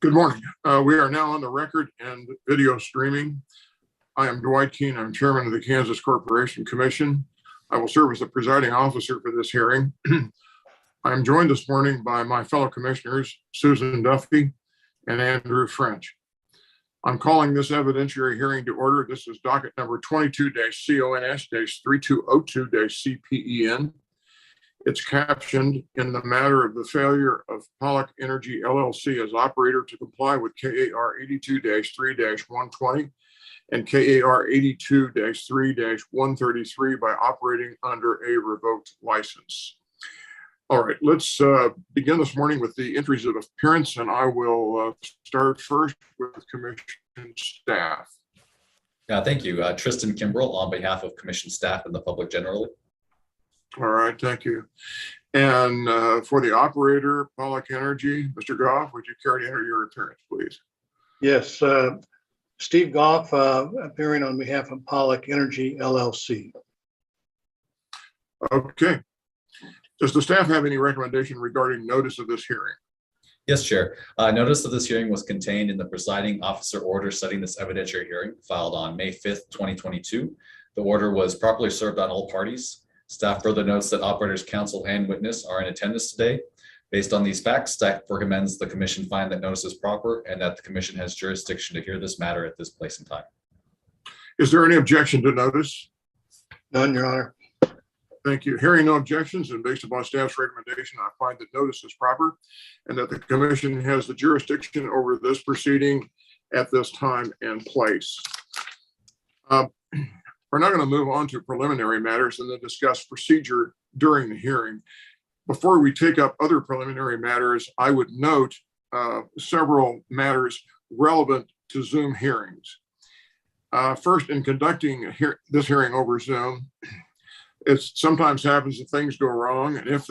Good morning. We are now on the record and video streaming. I am Dwight Keene. I'm chairman of the Kansas Corporation Commission. I will serve as the presiding officer for this hearing. I am joined this morning by my fellow commissioners, Susan Duffy and Andrew French. I'm calling this evidentiary hearing to order. This is docket number 22-CONS-3202-CPEN. It's captioned in the matter of the failure of Pollock Energy LLC as operator to comply with KAR 82-3-120 and KAR 82-3-133 by operating under a revoked license. All right, let's begin this morning with the entries of appearance, and I will start first with commission staff. Thank you. Tristan Kimbrell on behalf of commission staff and the public generally. All right, thank you. And for the operator, Pollock Energy, Mr. Goff, would you care to enter your appearance, please? Yes, Steve Goff, appearing on behalf of Pollock Energy LLC. Okay. Does the staff have any recommendation regarding notice of this hearing? Yes, Chair. Notice of this hearing was contained in the presiding officer order setting this evidentiary hearing filed on May 5th, 2022. The order was properly served on all parties. Staff further notes that operators, counsel, and witness are in attendance today. Based on these facts, staff recommends the commission find that notice is proper and that the commission has jurisdiction to hear this matter at this place and time. Is there any objection to notice? None, Your Honor. Thank you. Hearing no objections and based upon staff's recommendation, I find that notice is proper and that the commission has the jurisdiction over this proceeding at this time and place. We're now going to move on to preliminary matters and then discuss procedure during the hearing. Before we take up other preliminary matters, I would note several matters relevant to Zoom hearings. First, in conducting this hearing over Zoom, it sometimes happens that things go wrong, and if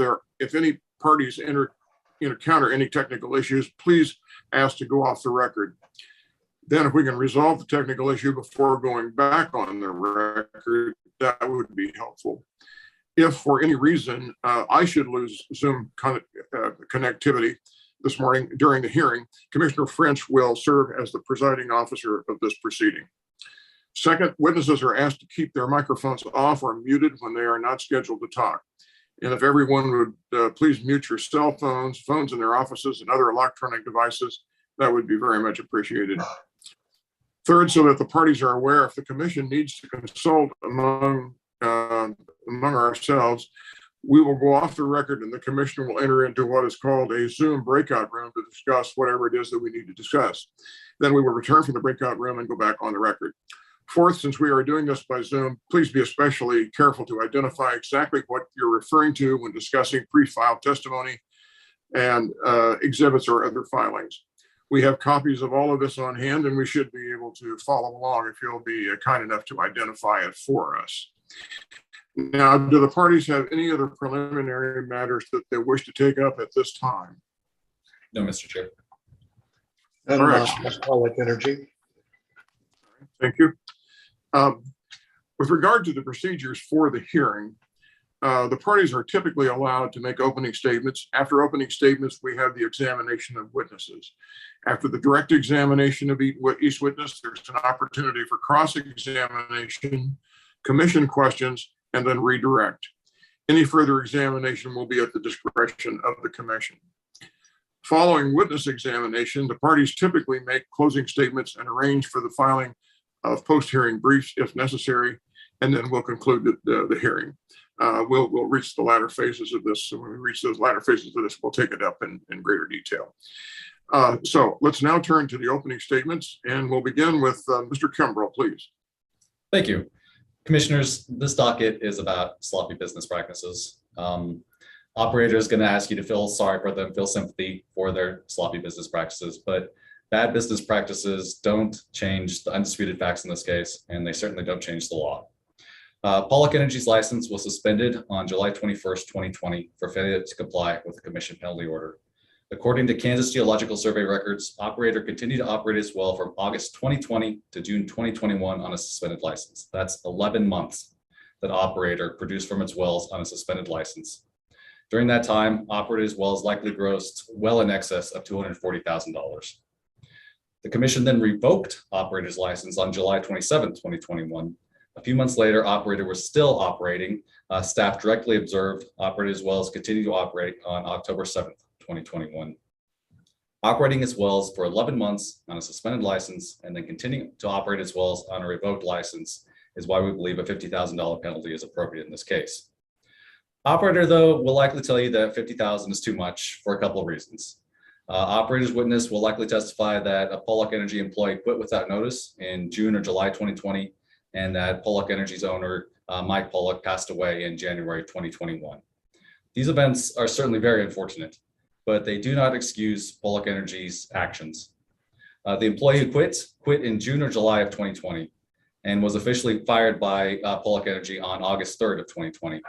any parties encounter any technical issues, please ask to go off the record. Then if we can resolve the technical issue before going back on the record, that would be helpful. If for any reason I should lose Zoom connectivity this morning during the hearing, Commissioner French will serve as the presiding officer of this proceeding. Second, witnesses are asked to keep their microphones off or muted when they are not scheduled to talk. And if everyone would please mute your cell phones, phones in their offices, and other electronic devices, that would be very much appreciated. Third, so that the parties are aware, if the commission needs to consult among ourselves, we will go off the record and the commission will enter into what is called a Zoom breakout room to discuss whatever it is that we need to discuss. Then we will return from the breakout room and go back on the record. Fourth, since we are doing this by Zoom, please be especially careful to identify exactly what you're referring to when discussing pre-filed testimony and exhibits or other filings. We have copies of all of this on hand, and we should be able to follow along if you'll be kind enough to identify it for us. Now, do the parties have any other preliminary matters that they wish to take up at this time? No, Mr. Chair. And all right. Pollock Energy. Thank you. With regard to the procedures for the hearing, the parties are typically allowed to make opening statements. After opening statements, we have the examination of witnesses. After the direct examination of each witness, there's an opportunity for cross-examination, commission questions, and then redirect. Any further examination will be at the discretion of the commission. Following witness examination, the parties typically make closing statements and arrange for the filing of post-hearing briefs if necessary, and then we'll conclude the hearing. We'll reach the latter phases of this. So when we reach those latter phases of this, we'll take it up in greater detail. So let's now turn to the opening statements, and we'll begin with Mr. Kimbrell, please. Thank you. Commissioners, this docket is about sloppy business practices. Operator is going to ask you to feel sorry for them, feel sympathy for their sloppy business practices, but bad business practices don't change the undisputed facts in this case, and they certainly don't change the law. Pollock Energy's license was suspended on July 21st, 2020 for failure to comply with the commission penalty order. According to Kansas Geological Survey records, operator continued to operate as well from August 2020 to June 2021 on a suspended license. That's 11 months that operator produced from its wells on a suspended license. During that time, operator's wells likely grossed well in excess of $240,000. The commission then revoked operator's license on July 27, 2021. A few months later, operator was still operating. Staff directly observed operator's wells continue to operate on October 7th, 2021. Operating its wells for 11 months on a suspended license and then continuing to operate its wells on a revoked license is why we believe a $50,000 penalty is appropriate in this case. Operator, though, will likely tell you that $50,000 is too much for a couple of reasons. Operator's witness will likely testify that a Pollock Energy employee quit without notice in June or July 2020, and that Pollock Energy's owner, Mike Pollock, passed away in January 2021. These events are certainly very unfortunate, but they do not excuse Pollock Energy's actions. The employee who quit in June or July of 2020 and was officially fired by Pollock Energy on August 3rd of 2020.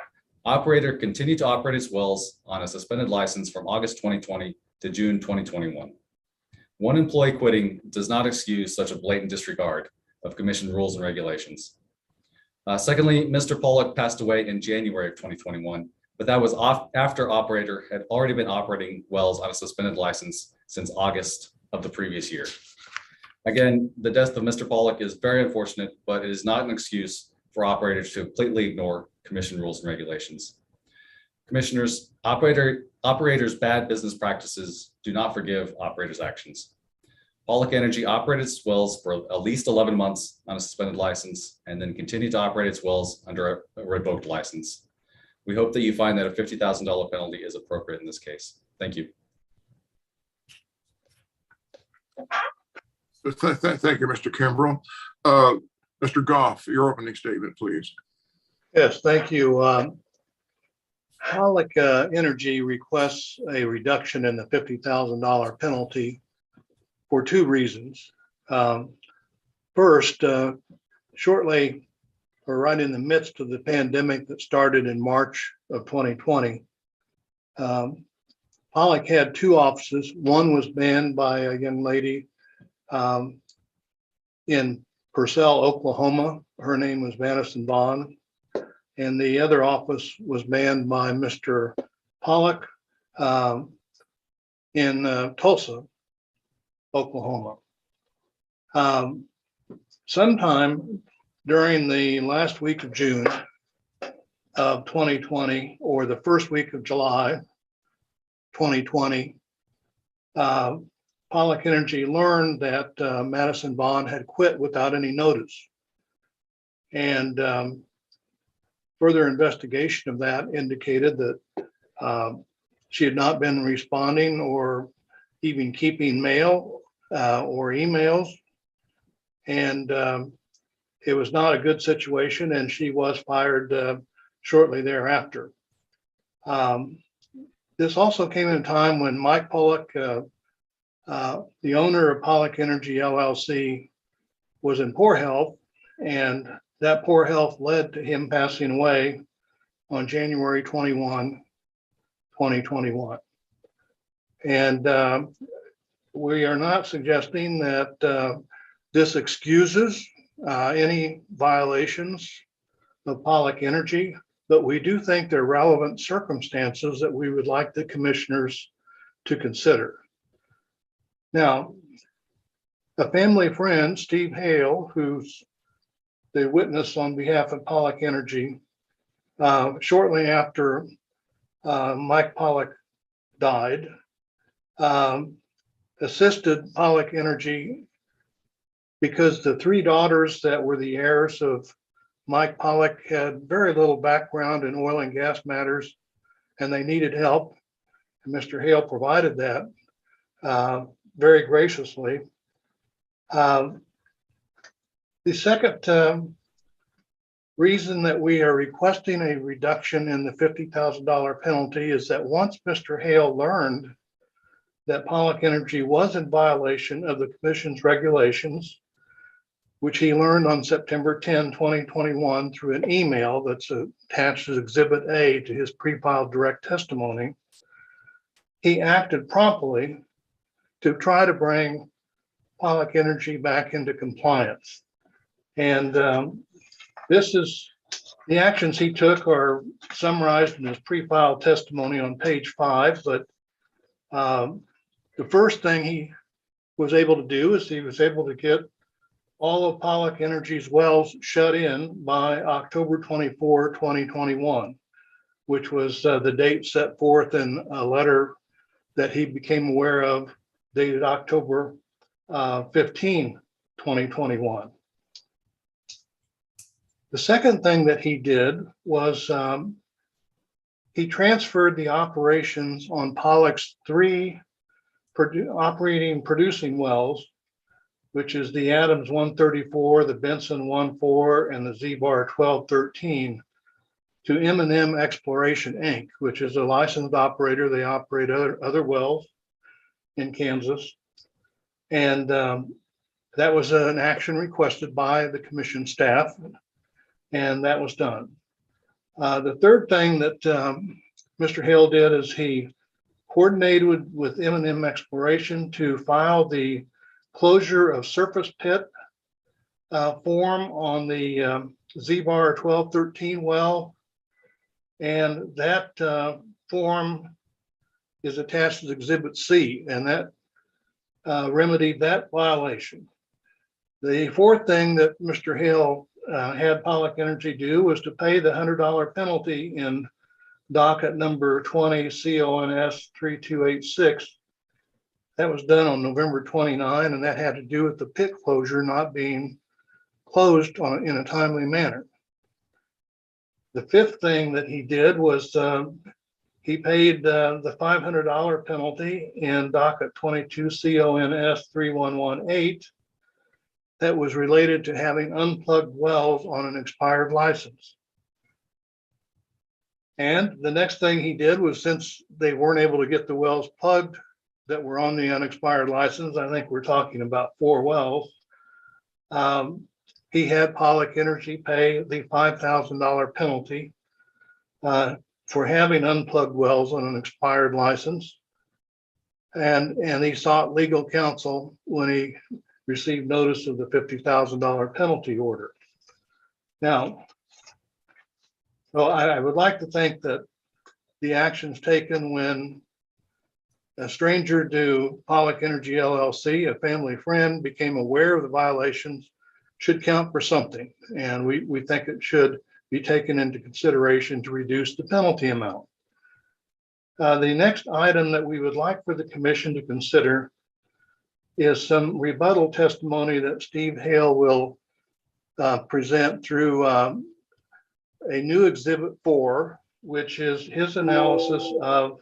Operator continued to operate its wells on a suspended license from August 2020 to June 2021. One employee quitting does not excuse such a blatant disregard of commission rules and regulations. Secondly, Mr. Pollock passed away in January of 2021, but that was after operator had already been operating wells on a suspended license since August of the previous year. Again, the death of Mr. Pollock is very unfortunate, but it is not an excuse for operators to completely ignore commission rules and regulations. Commissioners, operators' bad business practices do not forgive operators' actions. Pollock Energy operated its wells for at least 11 months on a suspended license and then continued to operate its wells under a revoked license. We hope that you find that a $50,000 penalty is appropriate in this case. Thank you. Thank you, Mr. Kimbrell. Mr. Goff, your opening statement, please. Yes, thank you. Pollock Energy requests a reduction in the $50,000 penalty for two reasons. First, shortly or right in the midst of the pandemic that started in March of 2020, Pollock had two offices. One was manned by a young lady in Purcell, Oklahoma. Her name was Madison Vaughn. And the other office was manned by Mr. Pollock in Tulsa, Oklahoma. Sometime during the last week of June of 2020 or the first week of July 2020, Pollock Energy learned that Madison Vaughn had quit without any notice. And further investigation of that indicated that she had not been responding or even keeping mail or emails. And it was not a good situation, and she was fired shortly thereafter. This also came at a time when Mike Pollock, the owner of Pollock Energy LLC, was in poor health, and that poor health led to him passing away on January 21, 2021. And we are not suggesting that this excuses any violations of Pollock Energy, but we do think there are relevant circumstances that we would like the commissioners to consider. Now, a family friend, Steve Hale, who's the witness on behalf of Pollock Energy, shortly after Mike Pollock died, assisted Pollock Energy because the three daughters that were the heirs of Mike Pollock had very little background in oil and gas matters, and they needed help. And Mr. Hale provided that very graciously. The second reason that we are requesting a reduction in the $50,000 penalty is that once Mr. Hale learned that Pollock Energy was in violation of the Commission's regulations, which he learned on September 10, 2021 through an email that's attached as Exhibit A to his pre-filed direct testimony, he acted promptly to try to bring Pollock Energy back into compliance. And the actions he took are summarized in his pre-filed testimony on page 5, but the first thing he was able to do is he was able to get all of Pollock Energy's wells shut in by October 24, 2021, which was the date set forth in a letter that he became aware of dated October 15, 2021. The second thing that he did was he transferred the operations on Pollock's 3 producing wells, which is the Adams 134, the Benson 14, and the Z-Bar 1213, to M&M Exploration Inc., which is a licensed operator. They operate other wells in Kansas. And that was an action requested by the commission staff, and that was done. The third thing that Mr. Hale did is he coordinated with M&M Exploration to file the closure of surface pit form on the Z-Bar 1213 well. And that form is attached as Exhibit C, and that remedied that violation. The fourth thing that Mr. Hale had Pollock Energy do was to pay the $100 penalty in docket number 20 CONS 3286. That was done on November 29, and that had to do with the pit closure not being closed in a timely manner. The fifth thing that he did was he paid the $500 penalty in docket 22 CONS 3118 that was related to having unplugged wells on an expired license. And the next thing he did was, since they weren't able to get the wells plugged that were on the unexpired license, I think we're talking about 4 wells, he had Pollock Energy pay the $5,000 penalty for having unplugged wells on an expired license. And he sought legal counsel when he received notice of the $50,000 penalty order. Now, well, I would like to think that the actions taken when a stranger to Pollock Energy LLC, a family friend, became aware of the violations should count for something. And we think it should be taken into consideration to reduce the penalty amount. The next item that we would like for the commission to consider is some rebuttal testimony that Steve Hale will present through a new Exhibit 4, which is his analysis of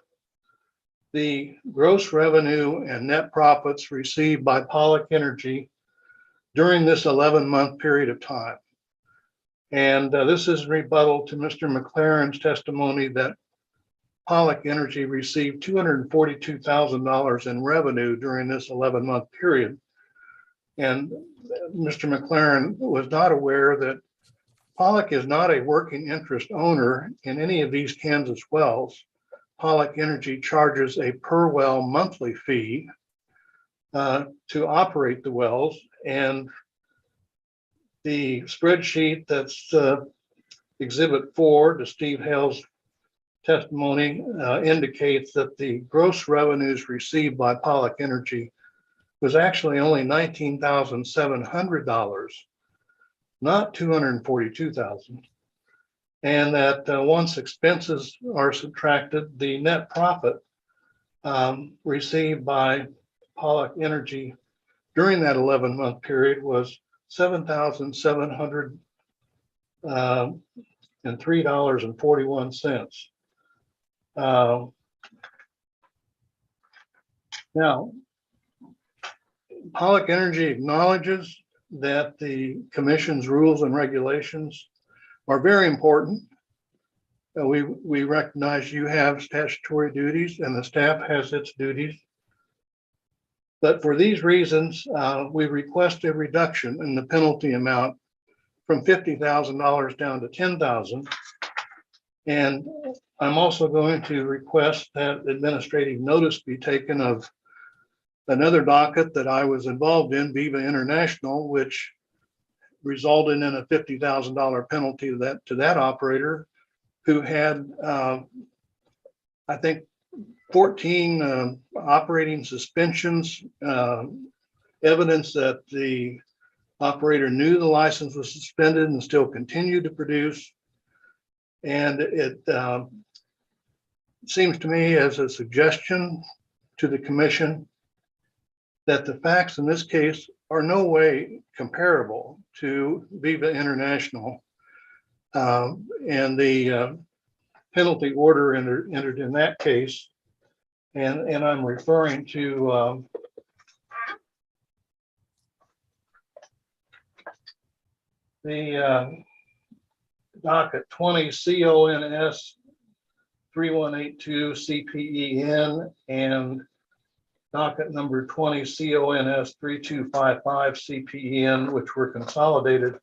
the gross revenue and net profits received by Pollock Energy during this 11-month period of time. And this is rebuttal to Mr. McLaren's testimony that Pollock Energy received $242,000 in revenue during this 11-month period. And Mr. McLaren was not aware that Pollock is not a working interest owner in any of these Kansas wells. Pollock Energy charges a per well monthly fee to operate the wells, and the spreadsheet that's Exhibit 4 to Steve Hale's testimony indicates that the gross revenues received by Pollock Energy was actually only $19,700, not $242,000. And that once expenses are subtracted, the net profit received by Pollock Energy during that 11-month period was $7,703.41. Now, Pollock Energy acknowledges that the commission's rules and regulations are very important. We recognize you have statutory duties and the staff has its duties. But for these reasons, we request a reduction in the penalty amount from $50,000 down to $10,000. And I'm also going to request that administrative notice be taken of another docket that I was involved in, Viva International, which resulted in a $50,000 penalty to that operator who had, I think, 14 operating suspensions, evidence that the operator knew the license was suspended and still continued to produce. And it seems to me as a suggestion to the commission that the facts in this case are no way comparable to Viva International and the penalty order entered in that case. And I'm referring to the docket 20 CONS 3182 CPEN and docket number 20 CONS 3255 CPEN, which were consolidated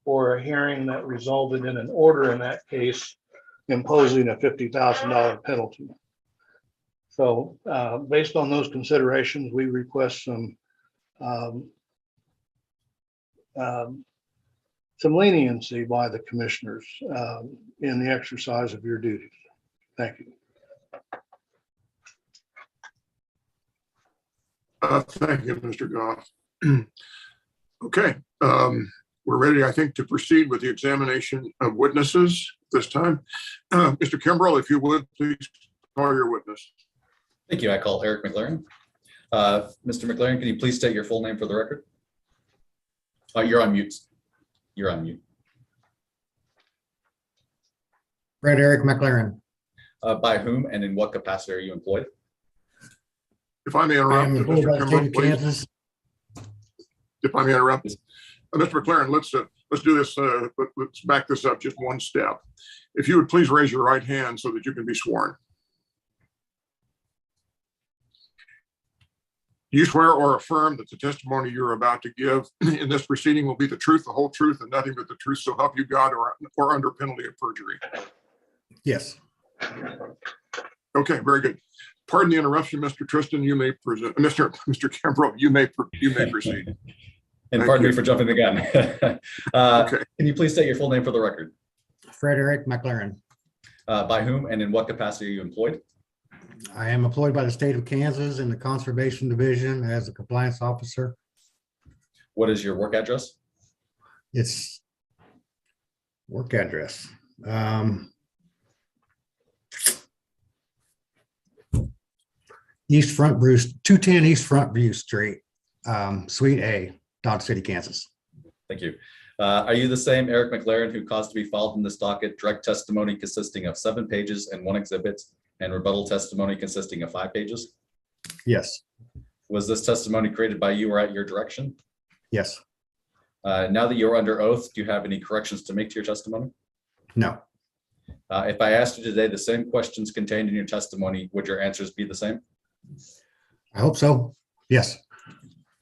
for a hearing that resulted in an order in that case imposing a $50,000 penalty. So based on those considerations, we request some leniency by the commissioners in the exercise of your duties. Thank you. Thank you, Mr. Goff. Okay, we're ready, I think, to proceed with the examination of witnesses this time. Mr. Kimbrell, if you would, please call your witness. Thank you. I call Eric McLaren. Mr. McLaren, can you please state your full name for the record? You're on mute. You're on mute. Fred Eric McLaren. By whom and in what capacity are you employed? If I may I interrupt, am employed by the Mr. state Kimbrell, of please. Kansas. If I may interrupt, Mr. McLaren, let's do this. Let's back this up just one step. If you would please raise your right hand so that you can be sworn. Do you swear or affirm that the testimony you're about to give in this proceeding will be the truth, the whole truth, and nothing but the truth, so help you God, or under penalty of perjury? Yes. Okay, very good. Pardon the interruption, Mr. Tristan. You may present. Mr. Kimbrell, you may proceed. And Thank pardon you. me for jumping the gun. Okay. Can you please state your full name for the record? Fred Eric McLaren. By whom and in what capacity are you employed? I am employed by the state of Kansas in the Conservation Division as a compliance officer. What is your work address? It's work address. East Front Bruce, 210 East Front View Street, Suite A, Dodge City, Kansas. Thank you. Are you the same Eric McLaren who caused to be filed in this docket direct testimony consisting of 7 pages and 1 exhibit and rebuttal testimony consisting of 5 pages? Yes. Was this testimony created by you or at your direction? Yes. Now that you're under oath, do you have any corrections to make to your testimony? No. If I asked you today the same questions contained in your testimony, would your answers be the same? I hope so. Yes.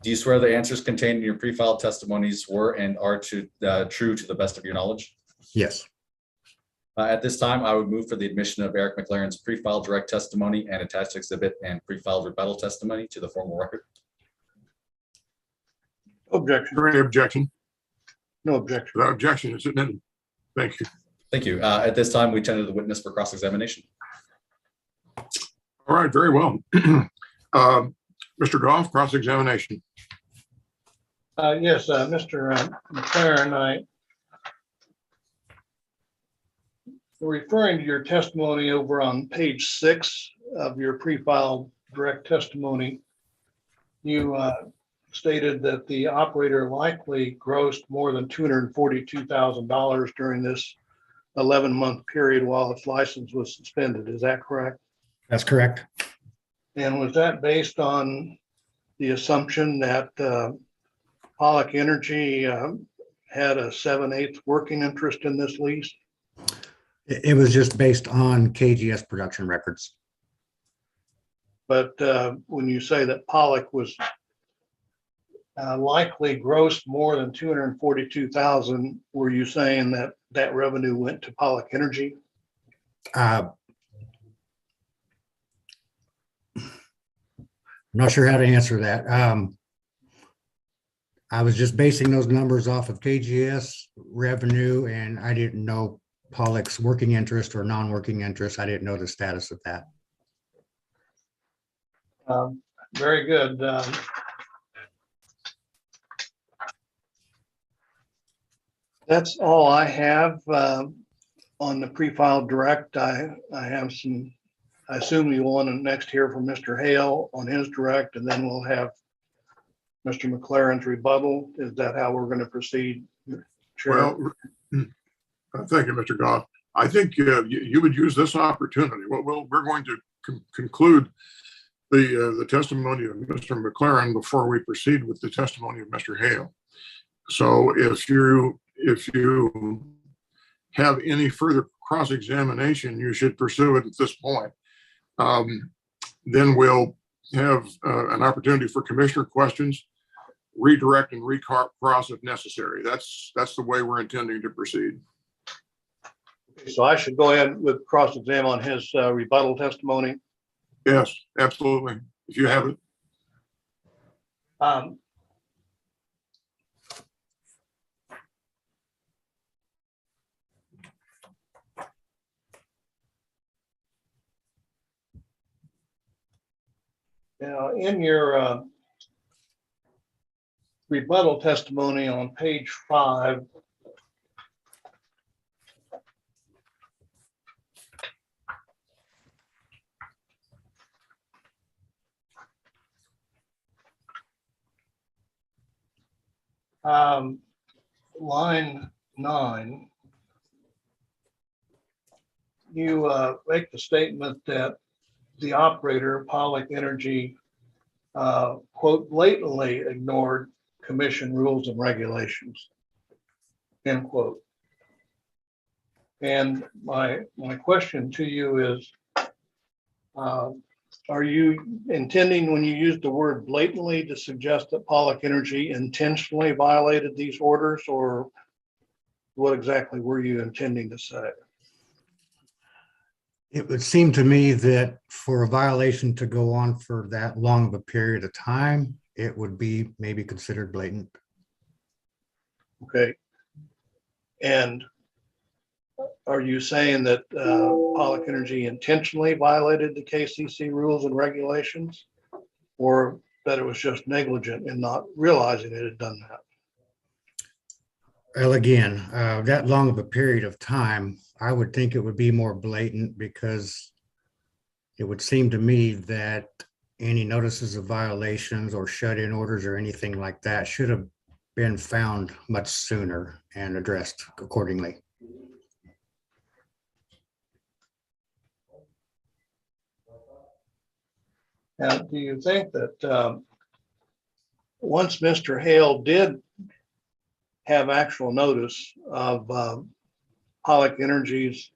Do you swear the answers contained in your pre-filed testimonies were and are true to the best of your knowledge? Yes. At this time, I would move for the admission of Eric McLaren's pre-filed direct testimony and attached exhibit and pre-filed rebuttal testimony to the formal record. Objection. Any objection? No objection. Without objection, is admitted. Thank you. Thank you. At this time, we tender the witness for cross-examination. All right, very well. Mr. Goff, cross-examination. Yes, Mr. McLaren, referring to your testimony over on page 6 of your pre-filed direct testimony, you stated that the operator likely grossed more than $242,000 during this 11-month period while its license was suspended. Is that correct? That's correct. And was that based on the assumption that Pollock Energy had a 7/8 working interest in this lease? It was just based on KGS production records. But when you say that Pollock was likely grossed more than $242,000, were you saying that that revenue went to Pollock Energy? I'm not sure how to answer that. I was just basing those numbers off of KGS revenue, and I didn't know Pollock's working interest or non-working interest. I didn't know the status of that. Very good. That's all I have on the pre-filed direct. I have some, I assume you want to next hear from Mr. Hale on his direct, and then we'll have Mr. McLaren's rebuttal. Is that how we're going to proceed? Chair? Well, thank you, Mr. Goff. I think you would use this opportunity. We're going to conclude the testimony of Mr. McLaren before we proceed with the testimony of Mr. Hale. So if you have any further cross-examination, you should pursue it at this point. Then we'll have an opportunity for commissioner questions, redirect and recross if necessary. That's the way we're intending to proceed. So I should go ahead with cross-exam on his rebuttal testimony. Yes, absolutely. If you have it. Now, in your rebuttal testimony on page 5, line 9, you make the statement that the operator, Pollock Energy, quote, blatantly ignored commission rules and regulations, end quote. And my question to you is, are you intending, when you use the word blatantly, to suggest that Pollock Energy intentionally violated these orders, or what exactly were you intending to say? It would seem to me that for a violation to go on for that long of a period of time, it would be maybe considered blatant. Okay. And are you saying that Pollock Energy intentionally violated the KCC rules and regulations, or that it was just negligent in not realizing it had done that? Well, again, that long of a period of time, I would think it would be more blatant, because it would seem to me that any notices of violations or shut-in orders or anything like that should have been found much sooner and addressed accordingly. Now, do you think that once Mr. Hale did have actual notice of Pollock Energy's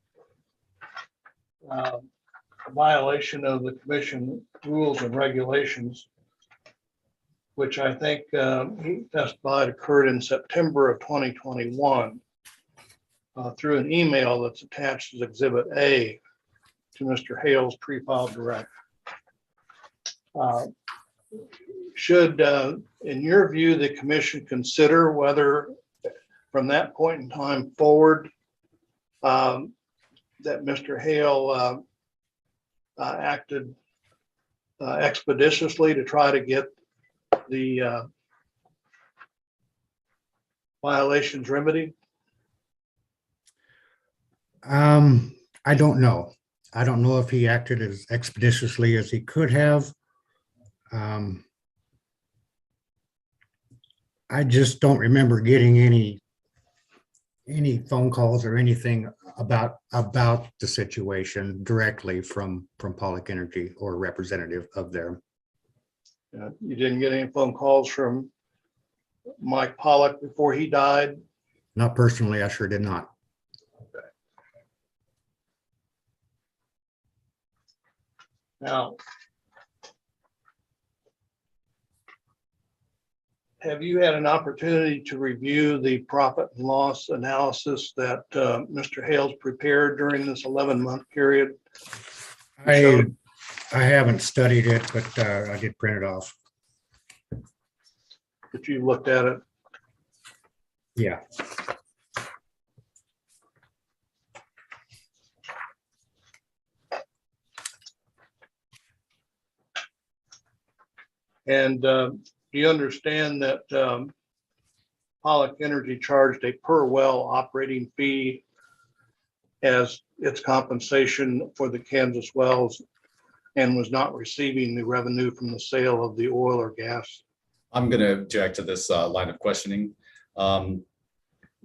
violation of the commission rules and regulations, which I think he testified occurred in September of 2021 through an email that's attached as Exhibit A to Mr. Hale's pre-filed direct. Should, in your view, the commission consider whether from that point in time forward that Mr. Hale acted expeditiously to try to get the violations remedied? I don't know. I don't know if he acted as expeditiously as he could have. I just don't remember getting any phone calls or anything about the situation directly from Pollock Energy or a representative of their. You didn't get any phone calls from Mike Pollock before he died? Not personally, I sure did not. Okay. Now, have you had an opportunity to review the profit and loss analysis that Mr. Hale's prepared during this 11-month period? I haven't studied it, but I did print it off. That you looked at it? Yeah. And do you understand that Pollock Energy charged a per well operating fee as its compensation for the Kansas wells and was not receiving the revenue from the sale of the oil or gas. I'm going to object to this line of questioning.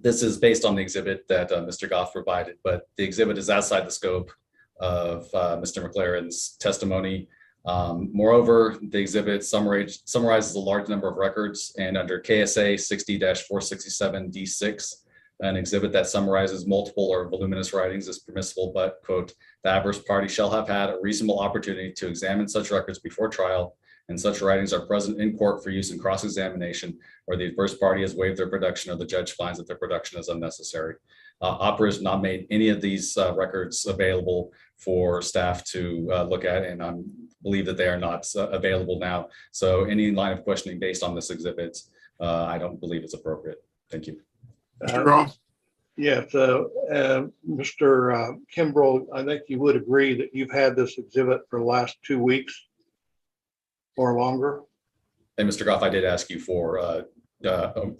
This is based on the exhibit that Mr. Goff provided, but the exhibit is outside the scope of Mr. McLaren's testimony. Moreover, the exhibit summarizes a large number of records, and under KSA 60-467 D6, an exhibit that summarizes multiple or voluminous writings is permissible, but, quote, the adverse party shall have had a reasonable opportunity to examine such records before trial, and such writings are present in court for use in cross-examination, or the adverse party has waived their production or the judge finds that their production is unnecessary. Operators have not made any of these records available for staff to look at, and I believe that they are not available now. So any line of questioning based on this exhibit, I don't believe is appropriate. Thank you. Mr. Goff? Yes, Mr. Kimbrell, I think you would agree that you've had this exhibit for the last 2 weeks or longer. And Mr. Goff, I did ask you for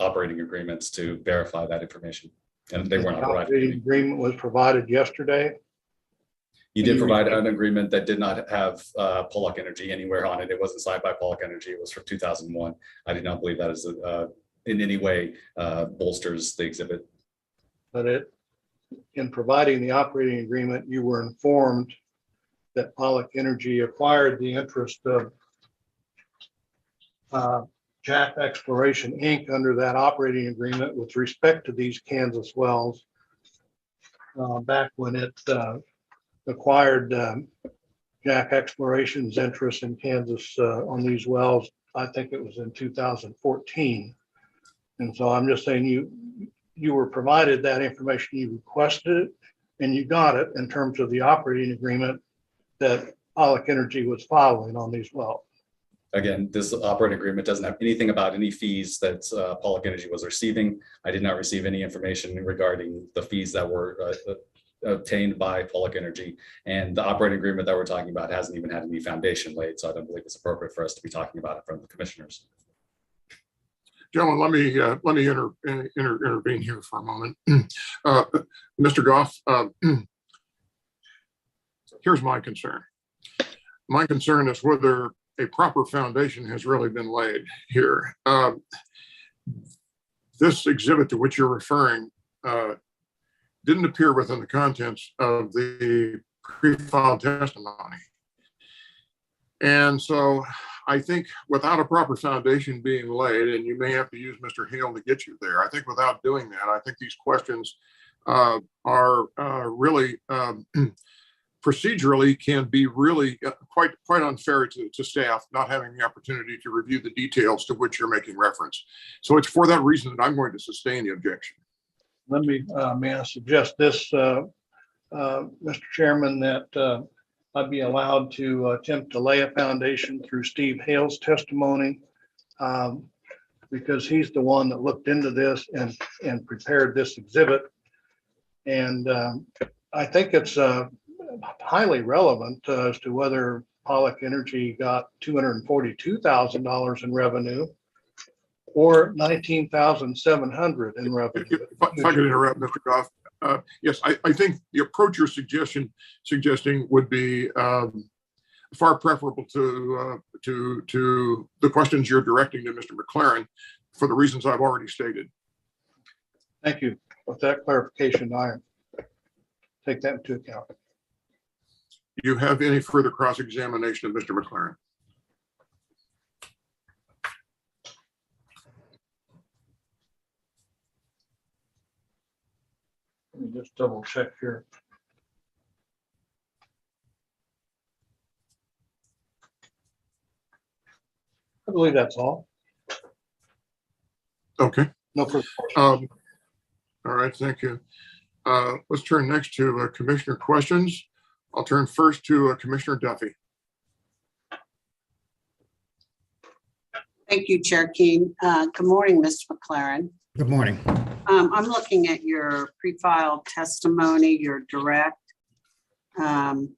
operating agreements to verify that information, and they were not provided. The agreement was provided yesterday. You did provide an agreement that did not have Pollock Energy anywhere on it. It wasn't signed by Pollock Energy. It was from 2001. I do not believe that is in any way bolsters the exhibit. But in providing the operating agreement, you were informed that Pollock Energy acquired the interest of Jack Exploration Inc. under that operating agreement with respect to these Kansas wells back when it acquired Jack Exploration's interest in Kansas on these wells. I think it was in 2014. And so I'm just saying you were provided that information, you requested it, and you got it in terms of the operating agreement that Pollock Energy was following on these wells. Again, this operating agreement doesn't have anything about any fees that Pollock Energy was receiving. I did not receive any information regarding the fees that were obtained by Pollock Energy, and the operating agreement that we're talking about hasn't even had any foundation laid, so I don't believe it's appropriate for us to be talking about it in front of the commissioners. Gentlemen, let me intervene here for a moment. Mr. Goff, here's my concern. My concern is whether a proper foundation has really been laid here. This exhibit to which you're referring didn't appear within the contents of the pre-filed testimony. And so I think without a proper foundation being laid, and you may have to use Mr. Hale to get you there, I think without doing that, I think these questions are really procedurally can be really quite unfair to staff not having the opportunity to review the details to which you're making reference. So it's for that reason that I'm going to sustain the objection. Let me, may I suggest this, Mr. Chairman, that I'd be allowed to attempt to lay a foundation through Steve Hale's testimony, because he's the one that looked into this and prepared this exhibit. And I think it's highly relevant as to whether Pollock Energy got $242,000 in revenue or $19,700 in revenue. If I could interrupt, Mr. Goff. Yes, I think the approach you're suggesting would be far preferable to the questions you're directing to Mr. McLaren for the reasons I've already stated. Thank you. With that clarification, I take that into account. Do you have any further cross-examination of Mr. McLaren? Let me just double check here. I believe that's all. Okay. No further questions. All right, thank you. Let's turn next to commissioner questions. I'll turn first to Commissioner Duffy. Thank you, Chair Keen. Good morning, Mr. McLaren. Good morning. I'm looking at your pre-filed testimony, your direct. The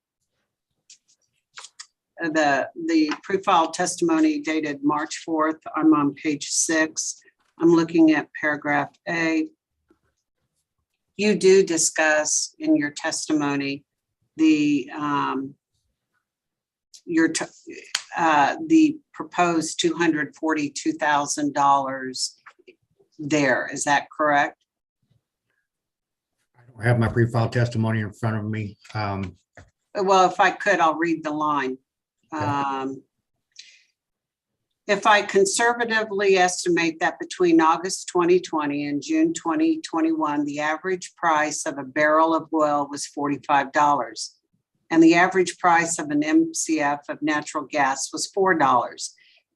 pre-filed testimony dated March 4th. I'm on page 6. I'm looking at paragraph A. You do discuss in your testimony the the proposed $242,000 there. Is that correct? I don't have my pre-filed testimony in front of me. Well, if I could, I'll read the line. If I conservatively estimate that between August 2020 and June 2021, the average price of a barrel of oil was $45, and the average price of an MCF of natural gas was $4,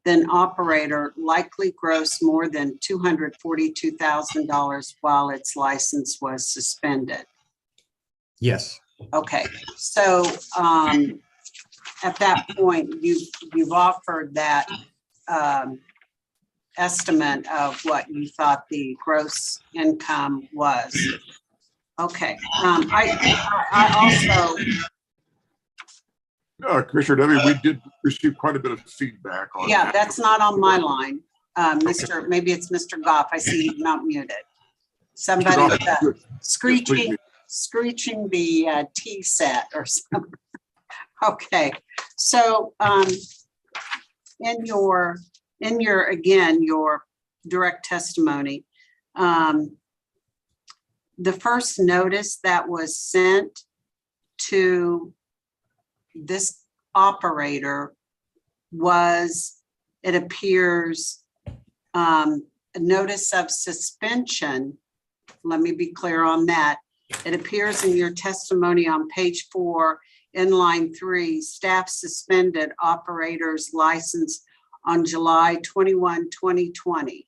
then operator likely grossed more than $242,000 while its license was suspended. Yes, Okay, so at that point, you've offered that estimate of what you thought the gross income was. Okay, I also, Commissioner Debbie, we did receive quite a bit of feedback on yeah, that. that's not on my line. Maybe it's Mr. Goff. I see he's not muted. Somebody Goff, with a good. screeching the tea set or something. Okay, so in your direct testimony, the first notice that was sent to this operator was, it appears, a notice of suspension. Let me be clear on that. It appears in your testimony on page 4 in line 3, staff suspended operator's license on July 21, 2020.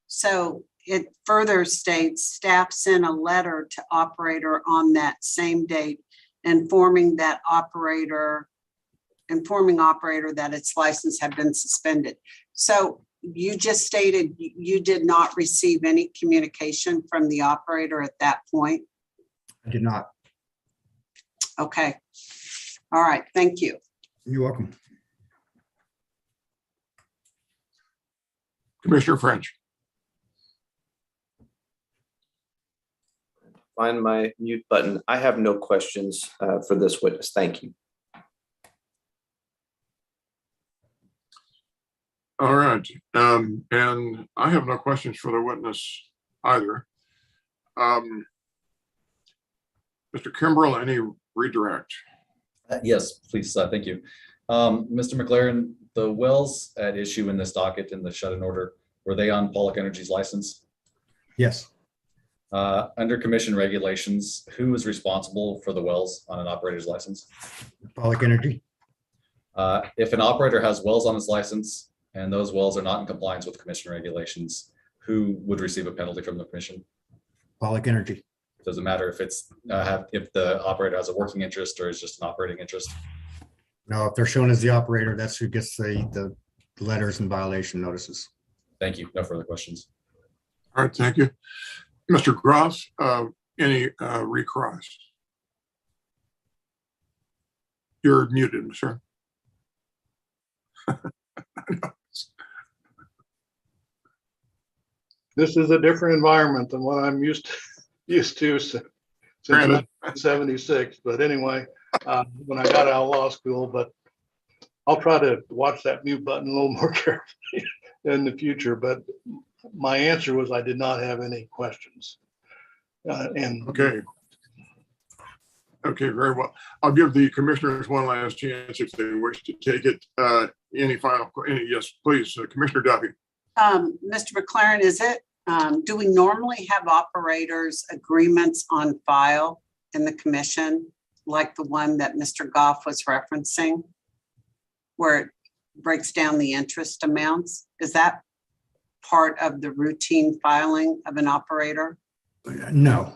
So it further states staff sent a letter to operator on that same date informing operator that its license had been suspended. So you just stated you did not receive any communication from the operator at that point? I did not. Okay. All right. Thank you. You're welcome. Commissioner French. Find my mute button. I have no questions for this witness. Thank you. All right. And I have no questions for the witness either. Mr. Kimbrell, any redirect? Yes, please. Thank you. Mr. McLaren, the wells at issue in this docket in the shut-in order, were they on Pollock Energy's license? Yes. Under commission regulations, who is responsible for the wells on an operator's license? Pollock Energy. If an operator has wells on his license and those wells are not in compliance with commission regulations, who would receive a penalty from the commission? Pollock Energy. Does it matter if it's if the operator has a working interest or is just an operating interest? No, if they're shown as the operator, that's who gets the letters and violation notices. Thank you. No further questions. All right, thank you. Mr. Gross, any recross? You're muted, sir. This is a different environment than what I'm used to since Granted. 1976. But anyway, when I got out of law school, but I'll try to watch that mute button a little more carefully in the future. But my answer was I did not have any questions. Okay. Okay, very well. I'll give the commissioners one last chance if they wish to take it. Yes, please, Commissioner Duffy. Mr. McLaren, do we normally have operators agreements on file in the commission, like the one that Mr. Goff was referencing, where it breaks down the interest amounts? Is that part of the routine filing of an operator? No,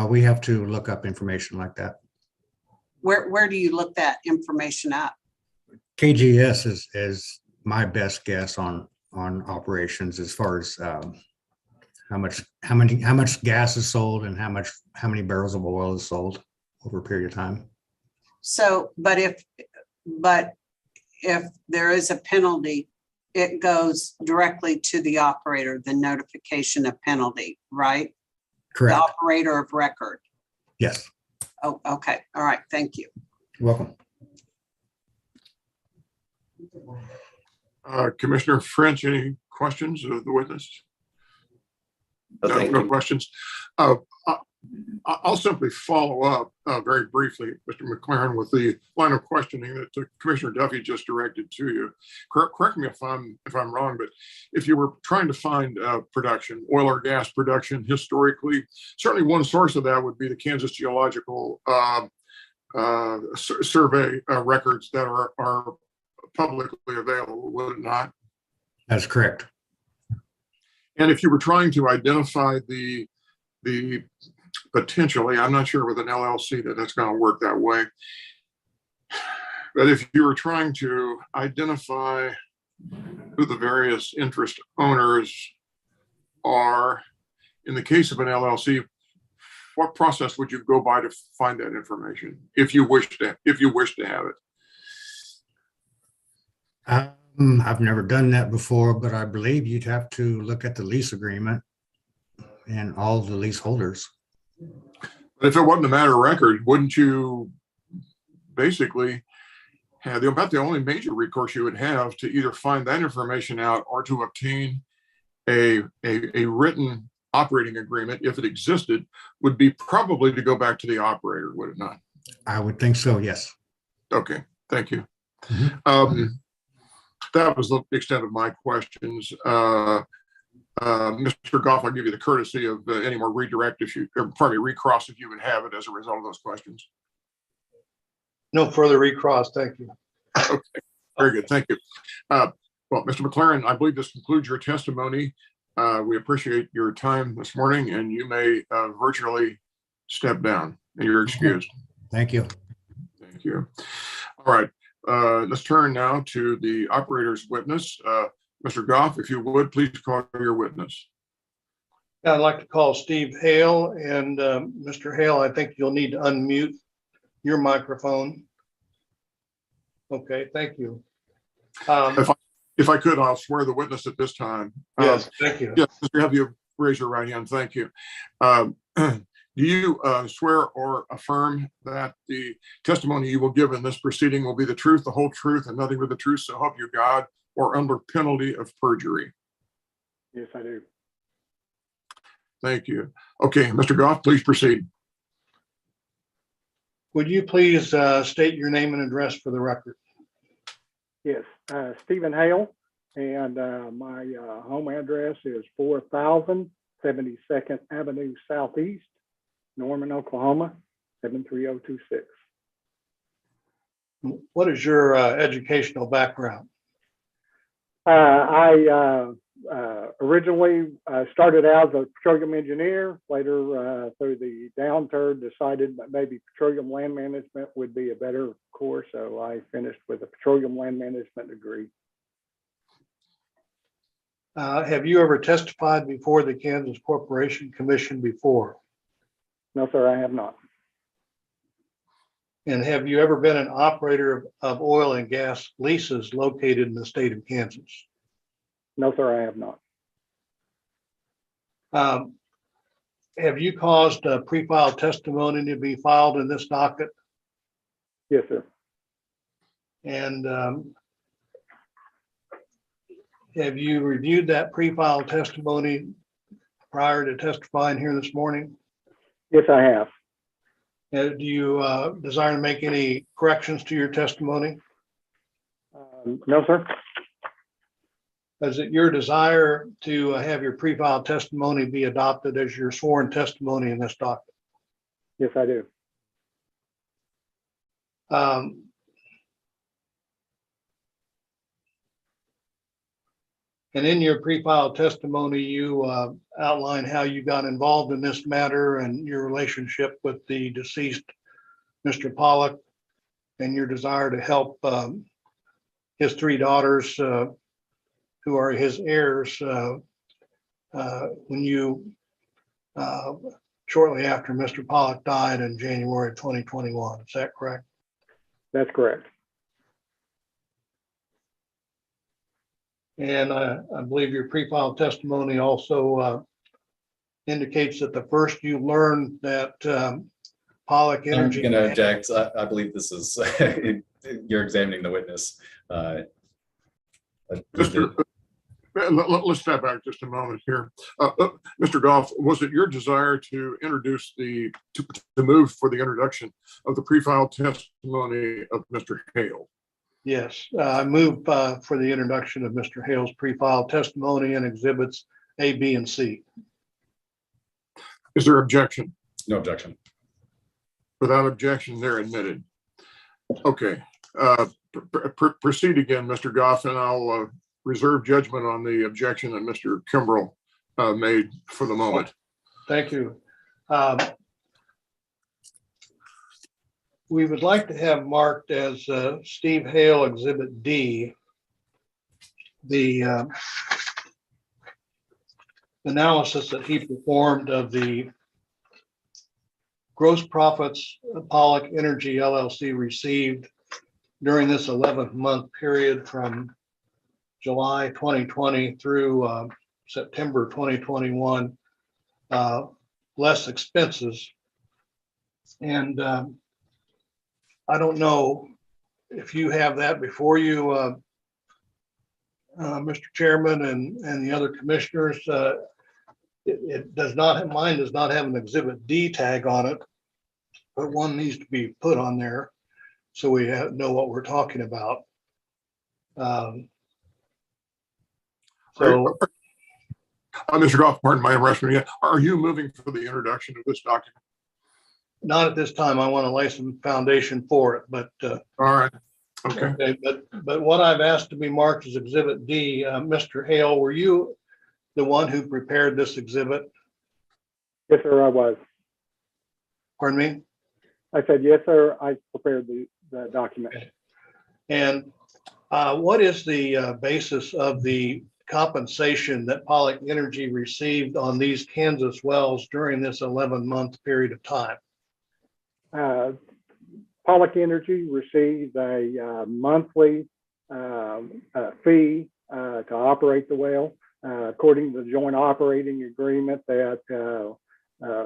we have to look up information like that. Where do you look that information up? KGS is my best guess on operations as far as how much gas is sold and how many barrels of oil is sold over a period of time. So, but if there is a penalty it goes directly to the operator, the notification of penalty, right? The Correct. operator of record. Yes. Oh, okay. All right. Thank you. You're welcome. Commissioner French, any questions of the witness? No, thank No you. questions. I'll simply follow up very briefly, Mr. McLaren, with the line of questioning that Commissioner Duffy just directed to you. Correct me if I'm wrong, but if you were trying to find production, oil or gas production historically, certainly one source of that would be the Kansas Geological Survey records that are publicly available, would it not? That's correct. And if you were trying to identify the potentially, I'm not sure with an LLC that's going to work that way, but if you were trying to identify who the various interest owners are, in the case of an LLC, what process would you go by to find that information if you wish to have it? I've never done that before, but I believe you'd have to look at the lease agreement and all the leaseholders. But if it wasn't a matter of record, wouldn't you basically have about the only major recourse you would have to either find that information out or to obtain a written operating agreement, if it existed, would be probably to go back to the operator, would it not? I would think so, yes. Okay, thank you. Mhm. That was the extent of my questions. Mr. Goff, I'll give you the courtesy of any more redirect if you, or pardon me, recross if you would have it as a result of those questions. No further recross. Thank you. Okay, very good. Thank you. Well, Mr. McLaren, I believe this concludes your testimony. We appreciate your time this morning, and you may virtually step down. You're excused. Thank you. Thank you. All right. Let's turn now to the operator's witness. Mr. Goff, if you would, please call your witness. I'd like to call Steve Hale, and Mr. Hale, I think you'll need to unmute your microphone. Okay, thank you. If I could, I'll swear the witness at this time. Yes, thank you. Yes, Mr. Have you raise your right hand? Thank you. Do you swear or affirm that the testimony you will give in this proceeding will be the truth, the whole truth, and nothing but the truth, so help you God, or under penalty of perjury? Yes, I do. Thank you. Okay, Mr. Goff, please proceed. Would you please state your name and address for the record? Yes, Stephen Hale, and my home address is 4000 72nd Avenue Southeast, Norman, Oklahoma, 73026. What is your educational background? I originally started out as a petroleum engineer. Later, through the downturn, decided that maybe petroleum land management would be a better course. So I finished with a petroleum land management degree. Have you ever testified before the Kansas Corporation Commission before? No, sir, I have not. And have you ever been an operator of oil and gas leases located in the state of Kansas? No, sir, I have not. Have you caused a pre-filed testimony to be filed in this docket? Yes, sir. And have you reviewed that pre-filed testimony prior to testifying here this morning? Yes, I have. Do you desire to make any corrections to your testimony? No, sir. Is it your desire to have your pre-filed testimony be adopted as your sworn testimony in this document? Yes, I do. And in your pre-filed testimony, you outline how you got involved in this matter and your relationship with the deceased Mr. Pollock and your desire to help his three daughters who are his heirs when you shortly after Mr. Pollock died in January 2021. Is that correct? That's correct. And I believe your pre-filed testimony also indicates that the first you learned that Pollock I'm Energy. going to object. I believe this is, you're examining the witness. Let's step back just a moment here. Mr. Goff, was it your desire to introduce to move for the introduction of the pre-filed testimony of Mr. Hale? Yes, I move for the introduction of Mr. Hale's pre-filed testimony and exhibits A, B, and C. Is there objection? No objection. Without objection, they're admitted. Okay, proceed again, Mr. Goff, and I'll reserve judgment on the objection that Mr. Kimbrell made for the moment. Thank you. We would like to have marked as Steve Hale Exhibit D, the analysis that he performed of the gross profits Pollock Energy LLC received during this 11-month period from July 2020 through September 2021, less expenses. And I don't know if you have that before you, Mr. Chairman and the other commissioners. It does not, mine does not have an Exhibit D tag on it, but one needs to be put on there so we know what we're talking about. Mr. Goff, pardon my interruption. Are you moving for the introduction of this document? Not at this time. I want to lay some foundation for it, but all right. Okay. But what I've asked to be marked as Exhibit D, Mr. Hale, were you the one who prepared this exhibit? Yes, sir, I was. Pardon me? I said, yes, sir, I prepared the document. And what is the basis of the compensation that Pollock Energy received on these Kansas wells during this 11-month period of time? Pollock Energy received a monthly fee to operate the well, according to the joint operating agreement that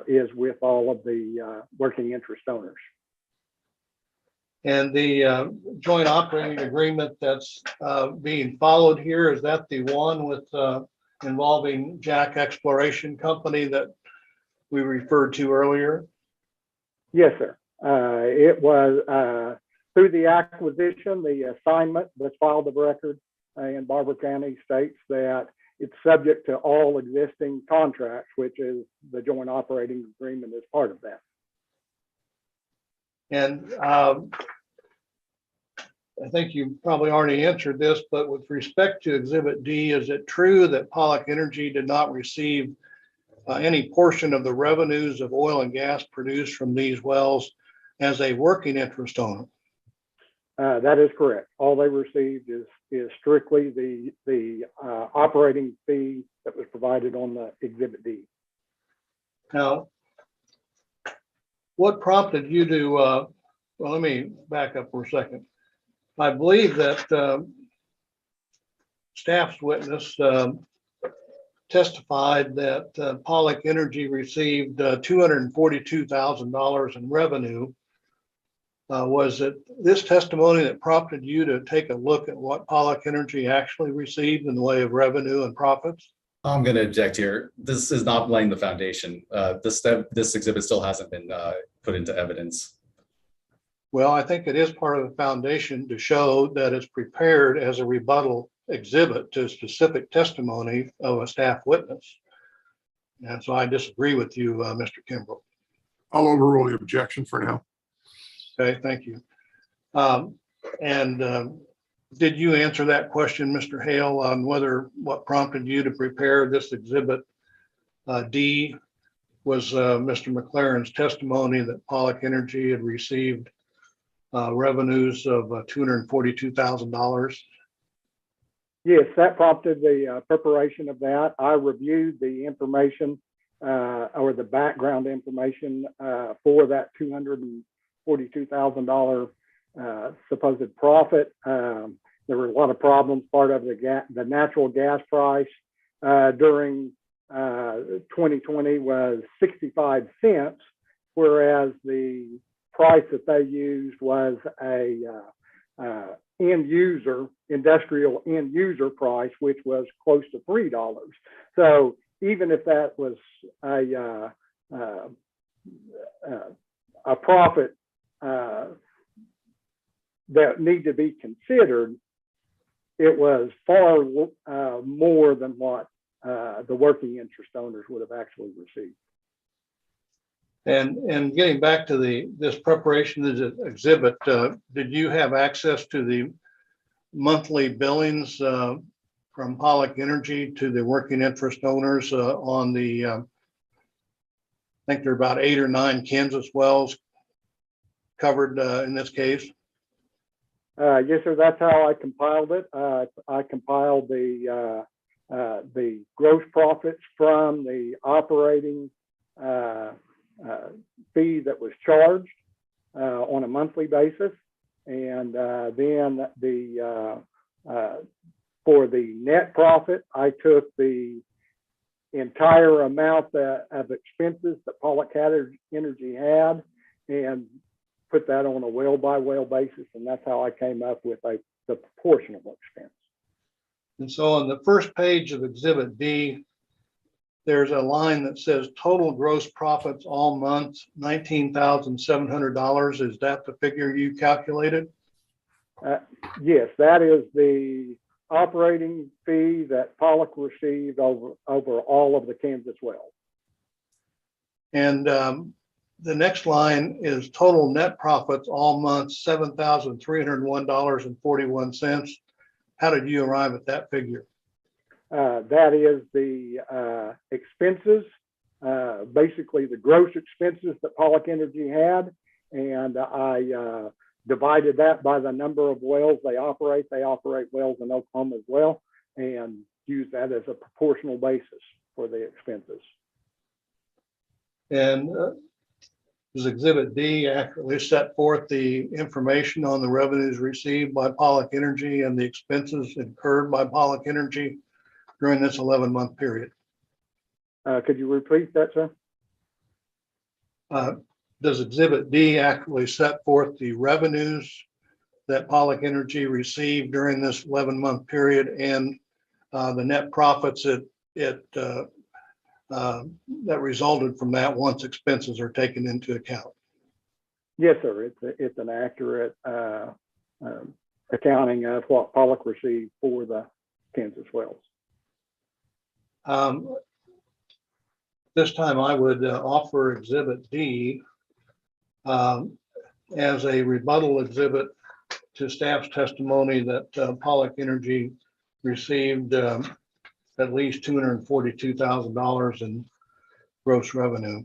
is with all of the working interest owners. And the joint operating agreement that's being followed here, is that the one with involving Jack Exploration Company that we referred to earlier? Yes, sir. It was through the acquisition, the assignment that's filed of record in Barber County states that it's subject to all existing contracts, which is the joint operating agreement is part of that. And I think you probably already answered this, but with respect to Exhibit D, is it true that Pollock Energy did not receive any portion of the revenues of oil and gas produced from these wells as a working interest owner? That is correct. All they received is strictly the operating fee that was provided on the Exhibit D. Now, what prompted you to, well, let me back up for a second. I believe that staff's witness testified that Pollock Energy received $242,000 in revenue. Was it this testimony that prompted you to take a look at what Pollock Energy actually received in the way of revenue and profits? I'm going to object here. This is not laying the foundation. This exhibit still hasn't been put into evidence. Well, I think it is part of the foundation to show that it's prepared as a rebuttal exhibit to specific testimony of a staff witness. And so I disagree with you, Mr. Kimbrell. I'll overrule the objection for now. Okay, thank you. Did you answer that question, Mr. Hale, on what prompted you to prepare this exhibit D was Mr. McLaren's testimony that Pollock Energy had received revenues of $242,000? Yes, that prompted the preparation of that. I reviewed the information or the background information for that $242,000 supposed profit. there were a lot of problems. Part of the natural gas price during 2020 was 65 cents, whereas the price that they used was a industrial end user price, which was close to $3. So even if that was a profit that need to be considered, it was far more than what the working interest owners would have actually received. And getting back to this preparation of the exhibit, did you have access to the monthly billings from Pollock Energy to the working interest owners on the, I think there are about 8 or 9 Kansas wells covered in this case? Yes, sir. That's how I compiled it. I compiled the gross profits from the operating fee that was charged on a monthly basis, and then for the net profit, I took the entire amount of expenses that Pollock Energy had and put that on a well by well basis, and that's how I came up with the proportional expense. And so on the first page of Exhibit D, there's a line that says total gross profits all months, $19,700. Is that the figure you calculated? Yes, that is the operating fee that Pollock received over all of the Kansas wells. And the next line is total net profits all months, $7,301.41. How did you arrive at that figure? That is the expenses, basically the gross expenses that Pollock Energy had, and I divided that by the number of wells they operate. They operate wells in Oklahoma as well, and use that as a proportional basis for the expenses. And does Exhibit D accurately set forth the information on the revenues received by Pollock Energy and the expenses incurred by Pollock Energy during this 11-month period? Could you repeat that, sir? Does Exhibit D accurately set forth the revenues that Pollock Energy received during this 11-month period and the net profits that resulted from that once expenses are taken into account? Yes, sir. It's an accurate accounting of what Pollock received for the Kansas wells. This time I would offer Exhibit D as a rebuttal exhibit to staff's testimony that Pollock Energy received at least $242,000 in gross revenue.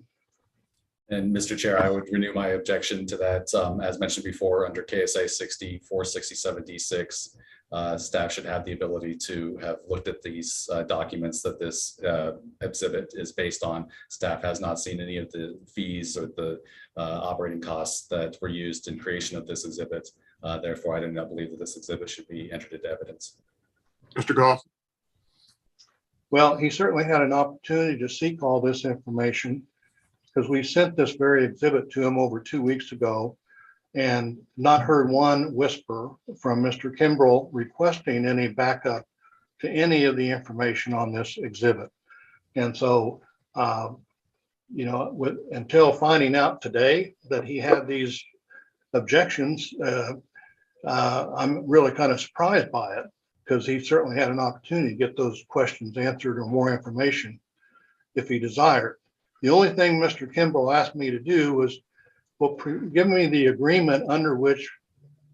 And Mr. Chair, I would renew my objection to that. As mentioned before, under KSA 6467D6, staff should have the ability to have looked at these documents that this exhibit is based on. Staff has not seen any of the fees or the operating costs that were used in creation of this exhibit. Therefore, I do not believe that this exhibit should be entered into evidence. Mr. Goff? Well, he certainly had an opportunity to seek all this information because we sent this very exhibit to him over 2 weeks ago and not heard one whisper from Mr. Kimbrell requesting any backup to any of the information on this exhibit. And so, until finding out today that he had these objections, I'm really kind of surprised by it, because he certainly had an opportunity to get those questions answered or more information if he desired. The only thing Mr. Kimbrell asked me to do was, well, give me the agreement under which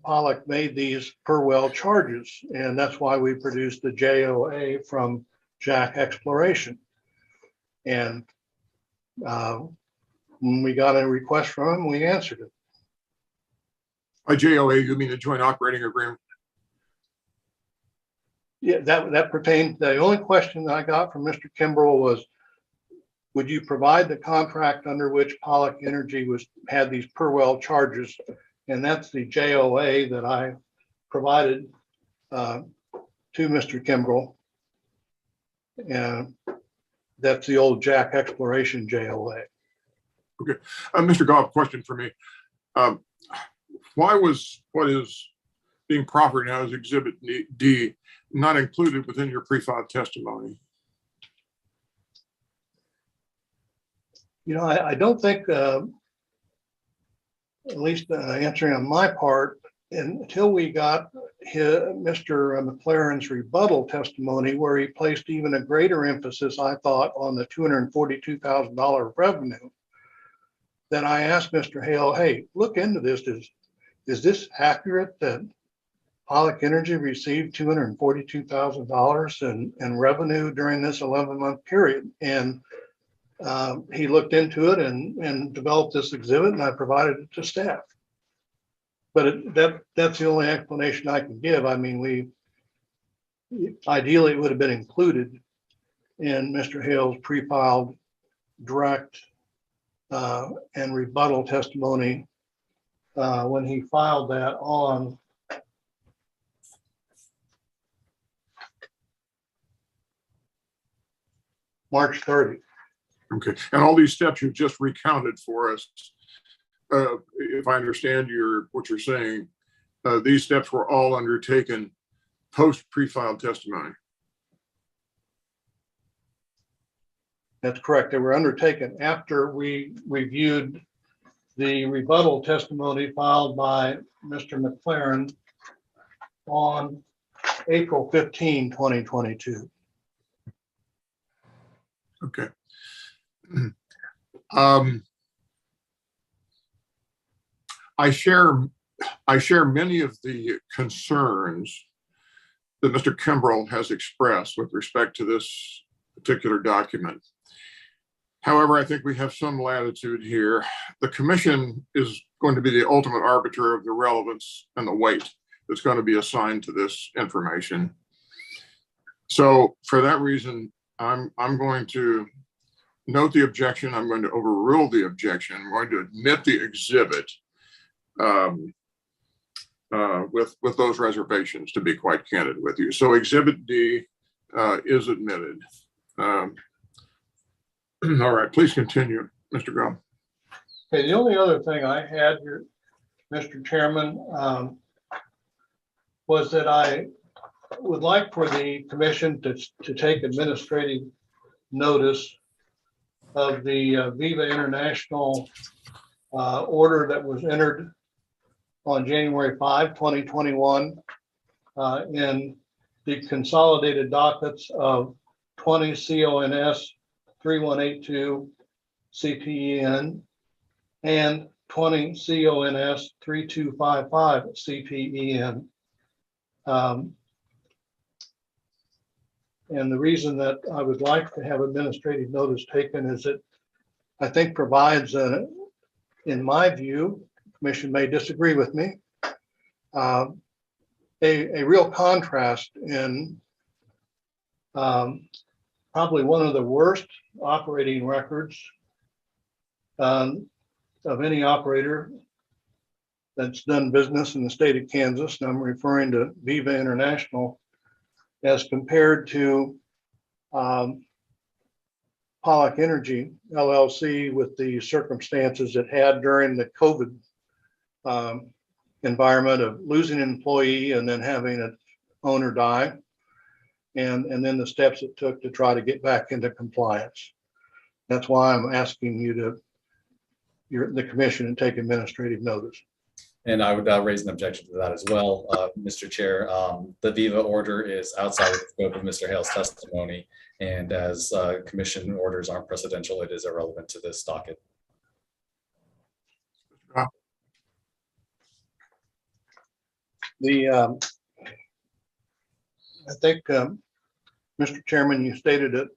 Pollock made these per well charges. And that's why we produced the JOA from Jack Exploration. And when we got a request from him, we answered it. By JOA, you mean the joint operating agreement? Yeah, that pertained. The only question that I got from Mr. Kimbrell was, would you provide the contract under which Pollock Energy had these per well charges? And that's the JOA that I provided to Mr. Kimbrell. And that's the old Jack Exploration JOA. Mr. Goff, question for me. Why was what is being proffered now as Exhibit D not included within your pre-filed testimony? You know, I don't think, at least answering on my part, until we got Mr. McLaren's rebuttal testimony, where he placed even a greater emphasis, I thought, on the $242,000 revenue, then I asked Mr. Hale, hey, look into this. Is this accurate that Pollock Energy received $242,000 in revenue during this 11-month period? And he looked into it and developed this exhibit, and I provided it to staff. But that's the only explanation I can give. I mean, ideally it would have been included in Mr. Hale's pre-filed direct and rebuttal testimony when he filed that on March 30th. Okay, and all these steps you've just recounted for us, if I understand what you're saying, these steps were all undertaken post pre-filed testimony. That's correct. They were undertaken after we reviewed the rebuttal testimony filed by Mr. McLaren on April 15, 2022. Okay. I share many of the concerns that Mr. Kimbrell has expressed with respect to this particular document. However, I think we have some latitude here. The commission is going to be the ultimate arbiter of the relevance and the weight that's going to be assigned to this information. So for that reason, I'm going to note the objection. I'm going to overrule the objection. I'm going to admit the exhibit with those reservations, to be quite candid with you. So Exhibit D is admitted. All right, please continue, Mr. Grom. Okay, the only other thing I had here, Mr. Chairman, was that I would like for the commission to take administrative notice of the Viva International order that was entered on January 5, 2021 in the consolidated dockets of 20 CONS 3182 CPEN and 20 CONS 3255 CPEN. And the reason that I would like to have administrative notice taken is it, I think, provides, in my view, the commission may disagree with me, a real contrast in probably one of the worst operating records of any operator that's done business in the state of Kansas. And I'm referring to Viva International, as compared to Pollock Energy LLC with the circumstances it had during the COVID environment of losing an employee and then having an owner die, and then the steps it took to try to get back into compliance. That's why I'm asking you the commission to take administrative notice. And I would raise an objection to that as well, Mr. Chair. The Viva order is outside of the scope of Mr. Hale's testimony, and as commission orders aren't precedential, it is irrelevant to this docket. I think, Mr. Chairman, you stated it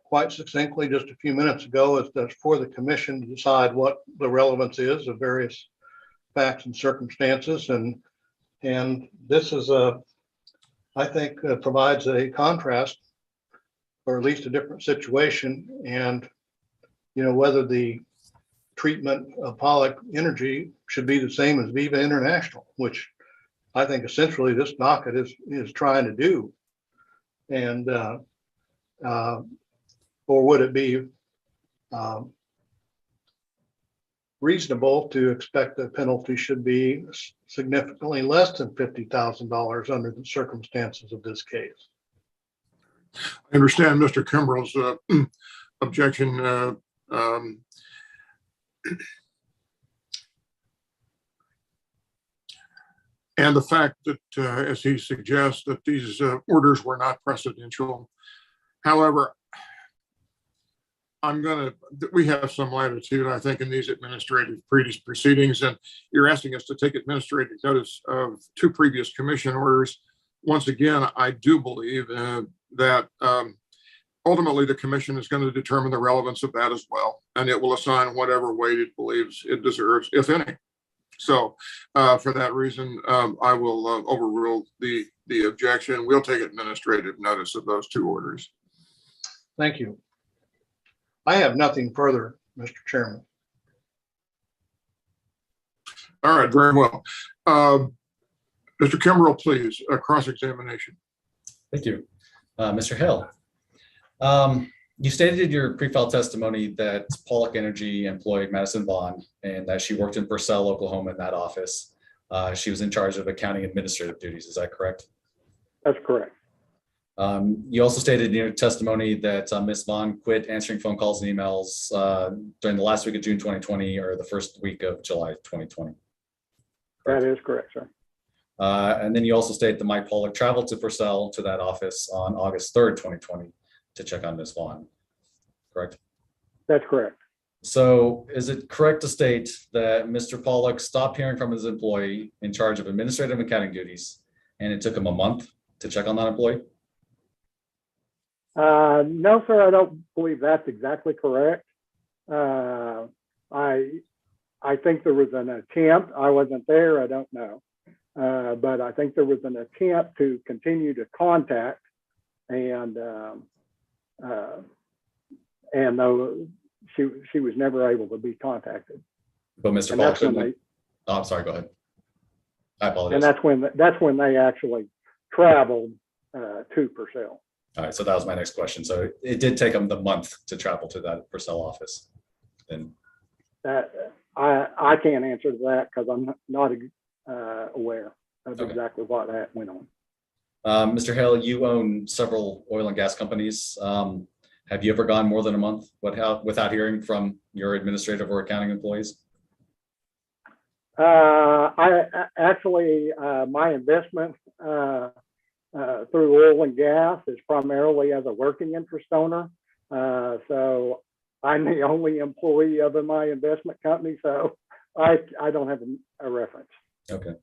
quite succinctly just a few minutes ago, is that for the commission to decide what the relevance is of various facts and circumstances, and this is I think provides a contrast, or at least a different situation. And whether the treatment of Pollock Energy should be the same as Viva International, which I think essentially this docket is trying to do. And, or would it be reasonable to expect the penalty should be significantly less than $50,000 under the circumstances of this case? I understand Mr. Kimbrell's objection. And the fact that, as he suggests, that these orders were not precedential. However, we have some latitude, I think, in these administrative proceedings, and you're asking us to take administrative notice of 2 previous commission orders. Once again, I do believe that ultimately the commission is going to determine the relevance of that as well, and it will assign whatever weight it believes it deserves, if any. So for that reason, I will overrule the objection. We'll take administrative notice of those 2 orders. Thank you. I have nothing further, Mr. Chairman. All right, very well. Mr. Kimbrell, please, cross-examination. Thank you. Mr. Hale, you stated in your pre-file testimony that Pollock Energy employed Madison Vaughn and that she worked in Purcell, Oklahoma in that office. She was in charge of accounting administrative duties. Is that correct? That's correct. You also stated in your testimony that Ms. Vaughn quit answering phone calls and emails during the last week of June 2020 or the first week of July 2020. Correct? That is correct, sir. And then you also state that Mike Pollock traveled to Purcell to that office on August 3rd, 2020 to check on Ms. Vaughn, correct? That's correct. So is it correct to state that Mr. Pollock stopped hearing from his employee in charge of administrative and accounting duties, and it took him a month to check on that employee? No, sir, I don't believe that's exactly correct. I think there was an attempt. I wasn't there. I don't know. But I think there was an attempt to continue to contact, and though she was never able to be contacted. But Mr. Pollock couldn't. Oh, I'm sorry. Go ahead. I apologize. And that's when they actually traveled to Purcell. All right, so that was my next question. So it did take them the month to travel to that Purcell office. And I can't answer that because I'm not aware of Okay. exactly what that went on. Mr. Hale, you own several oil and gas companies. Have you ever gone more than a month without hearing from your administrative or accounting employees? I actually, my investment through oil and gas is primarily as a working interest owner. So I'm the only employee of my investment company, so I don't have a reference. Okay.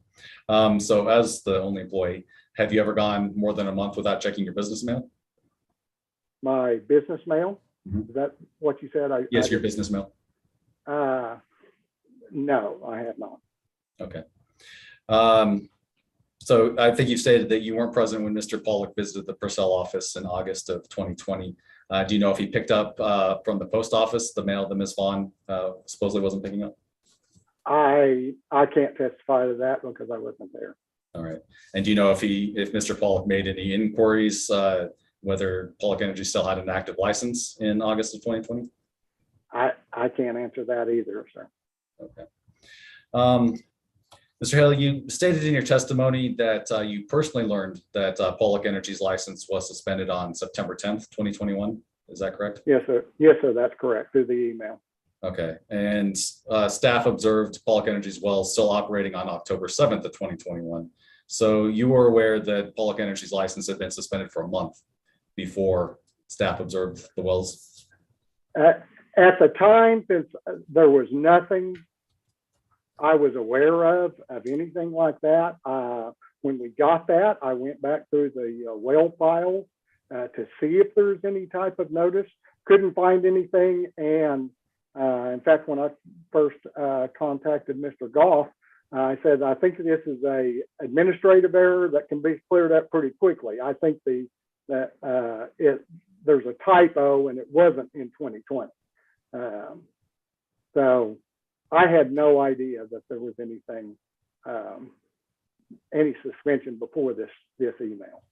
So as the only employee, have you ever gone more than a month without checking your business mail? My business mail? Mhm. Is that what you said? Yes, your business mail. No, I have not. Okay. So I think you stated that you weren't present when Mr. Pollock visited the Purcell office in August of 2020. Do you know if he picked up from the post office the mail that Ms. Vaughn supposedly wasn't picking up? I can't testify to that because I wasn't there. All right. And do you know if Mr. Pollock made any inquiries, whether Pollock Energy still had an active license in August of 2020? I can't answer that either, sir. Okay. Mr. Hale, you stated in your testimony that you personally learned that Pollock Energy's license was suspended on September 10th, 2021. Is that correct? Yes, sir. Yes, sir. That's correct, through the email. Okay. And staff observed Pollock Energy's wells still operating on October 7th of 2021. So you were aware that Pollock Energy's license had been suspended for a month before staff observed the wells? At the time, since there was nothing I was aware of anything like that, when we got that, I went back through the well file to see if there's any type of notice. Couldn't find anything. And in fact, when I first contacted Mr. Goff, I said, I think this is a administrative error that can be cleared up pretty quickly. I think there's a typo and it wasn't in 2020. So I had no idea that there was anything any suspension before this email.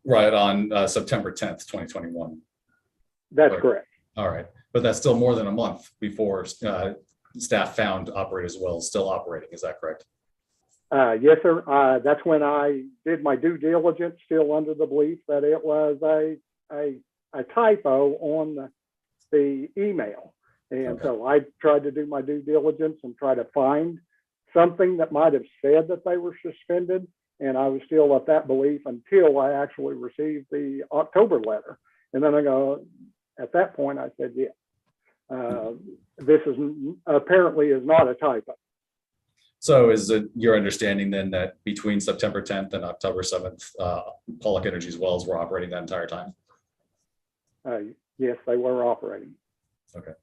Right, on September 10th, 2021. That's Right. correct. All right, but that's still more than a month before staff found operators wells still operating. Is that correct? Yes, sir. That's when I did my due diligence, still under the belief that it was a typo on the email. And Okay. so I tried to do my due diligence and try to find something that might have said that they were suspended. And I was still at that belief until I actually received the October letter. And then I go, at that point, I said, yeah, this is apparently is not a typo. So is it your understanding then that between September 10th and October 7th, Pollock Energy's wells were operating that entire time? Yes, they were operating. Okay.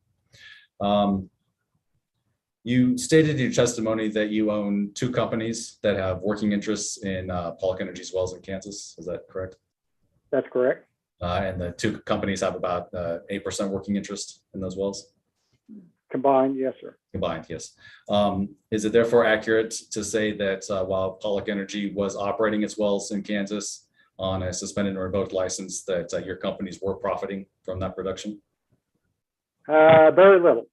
You stated in your testimony that you own 2 companies that have working interests in Pollock Energy's wells in Kansas. Is that correct? That's correct. And the 2 companies have about 8% working interest in those wells? Combined, yes, sir. Combined, yes. Is it therefore accurate to say that while Pollock Energy was operating its wells in Kansas on a suspended or revoked license, that your companies were profiting from that production? Very little.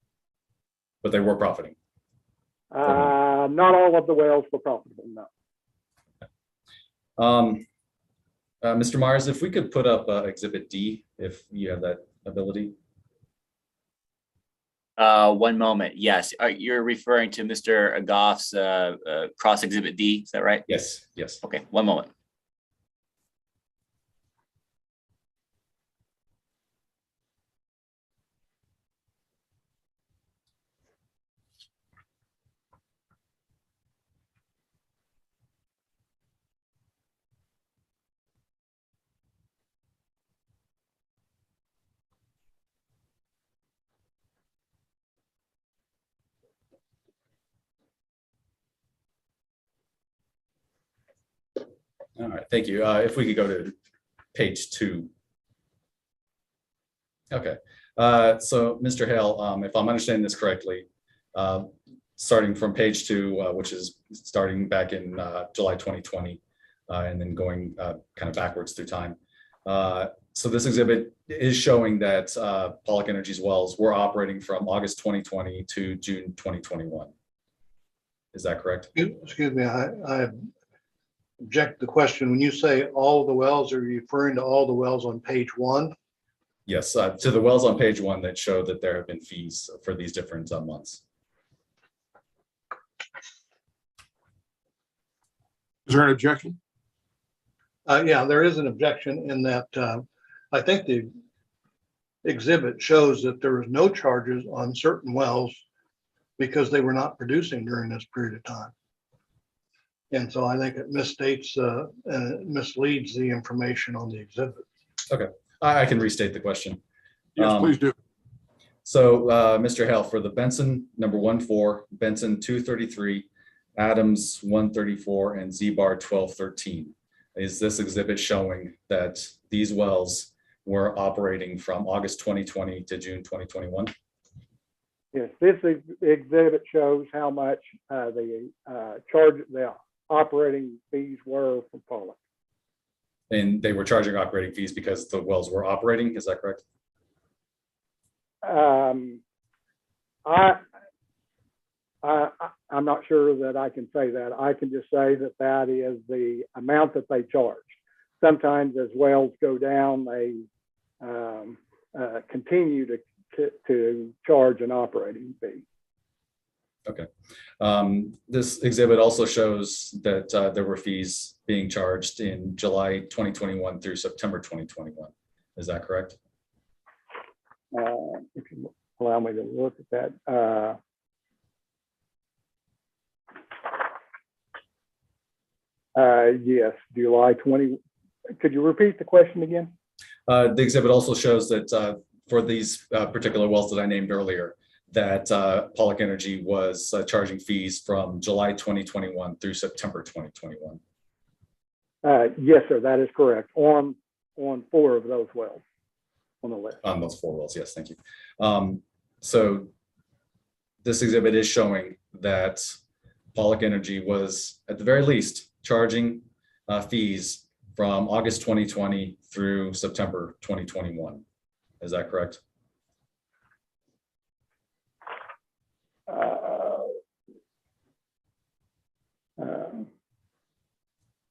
But they were profiting? Not all of the wells were profitable, no. Mr. Myers, if we could put up Exhibit D, if you have that ability. 1 moment. Yes, you're referring to Mr. Goff's cross exhibit D. Is that right? Yes, yes. Okay, 1 moment. All right, thank you. If we could go to page 2. Okay, so Mr. Hale, if I'm understanding this correctly, starting from page 2, which is starting back in July 2020, and then going kind of backwards through time. So this exhibit is showing that Pollock Energy's wells were operating from August 2020 to June 2021. Is that correct? Excuse me, I object to the question. When you say all the wells, are you referring to all the wells on page 1? Yes, to the wells on page 1 that show that there have been fees for these different months. Is there an objection? Yeah, there is an objection in that I think the exhibit shows that there was no charges on certain wells because they were not producing during this period of time. And so I think it misstates and it misleads the information on the exhibit. Okay, I can restate the question. Yes, please do. So, Mr. Hale, for the Benson number 14, Benson 233, Adams 134, and Z-Bar 1213, is this exhibit showing that these wells were operating from August 2020 to June 2021? Yes, this exhibit shows how much the operating fees were for Pollock. And they were charging operating fees because the wells were operating, is that correct? I'm not sure that I can say that. I can just say that that is the amount that they charge. Sometimes as wells go down, they continue to charge an operating fee. Okay. This exhibit also shows that there were fees being charged in July 2021 through September 2021. Is that correct? If you allow me to look at that. Yes, July 20. Could you repeat the question again? The exhibit also shows that for these particular wells that I named earlier, that Pollock Energy was charging fees from July 2021 through September 2021. Yes, sir, that is correct. On 4 of those wells on the list. On those 4 wells, yes, thank you. So this exhibit is showing that Pollock Energy was, at the very least, charging fees from August 2020 through September 2021. Is that correct?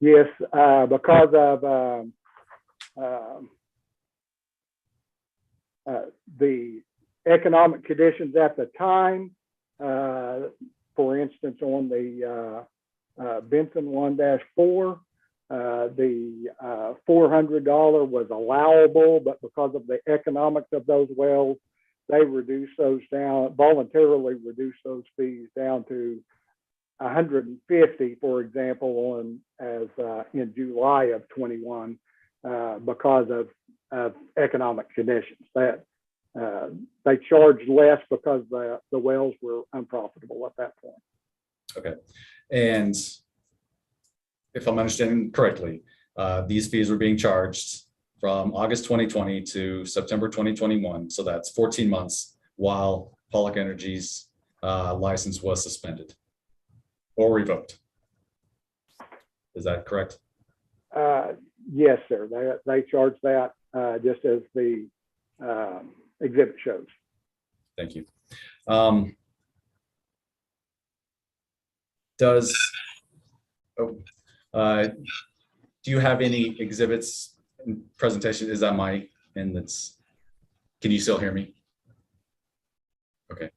Yes, because of the economic conditions at the time. For instance, on the Benson 1-4, the $400 was allowable, but because of the economics of those wells, they reduced those down, voluntarily reduced those fees down to 150, for example, in July of 21, because of economic conditions. That they charged less because the wells were unprofitable at that point. Okay. And if I'm understanding correctly, these fees were being charged from August 2020 to September 2021. So that's 14 months while Pollock Energy's license was suspended or revoked. Is that correct? Yes, sir. They charged that just as the exhibit shows. Thank you. Do you have any exhibits in presentation? Is that my end? Can you still hear me? Okay.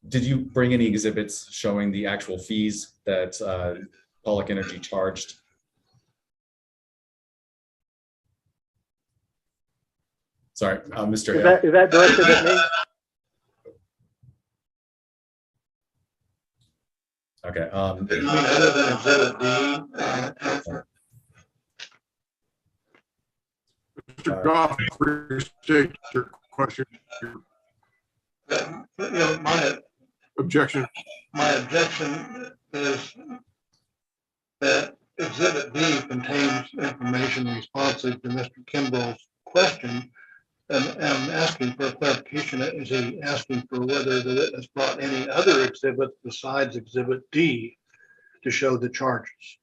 Did you bring any exhibits showing the actual fees that Pollock Energy charged? Sorry, Mr. Hale. Is that directed at me? Okay. Mr. Goff, restate your question. My Objection. objection is that Exhibit B contains information responsive to Mr. Kimball's question. And I'm asking for a clarification. Is he asking for whether the witness brought any other exhibits besides Exhibit D to show the charges?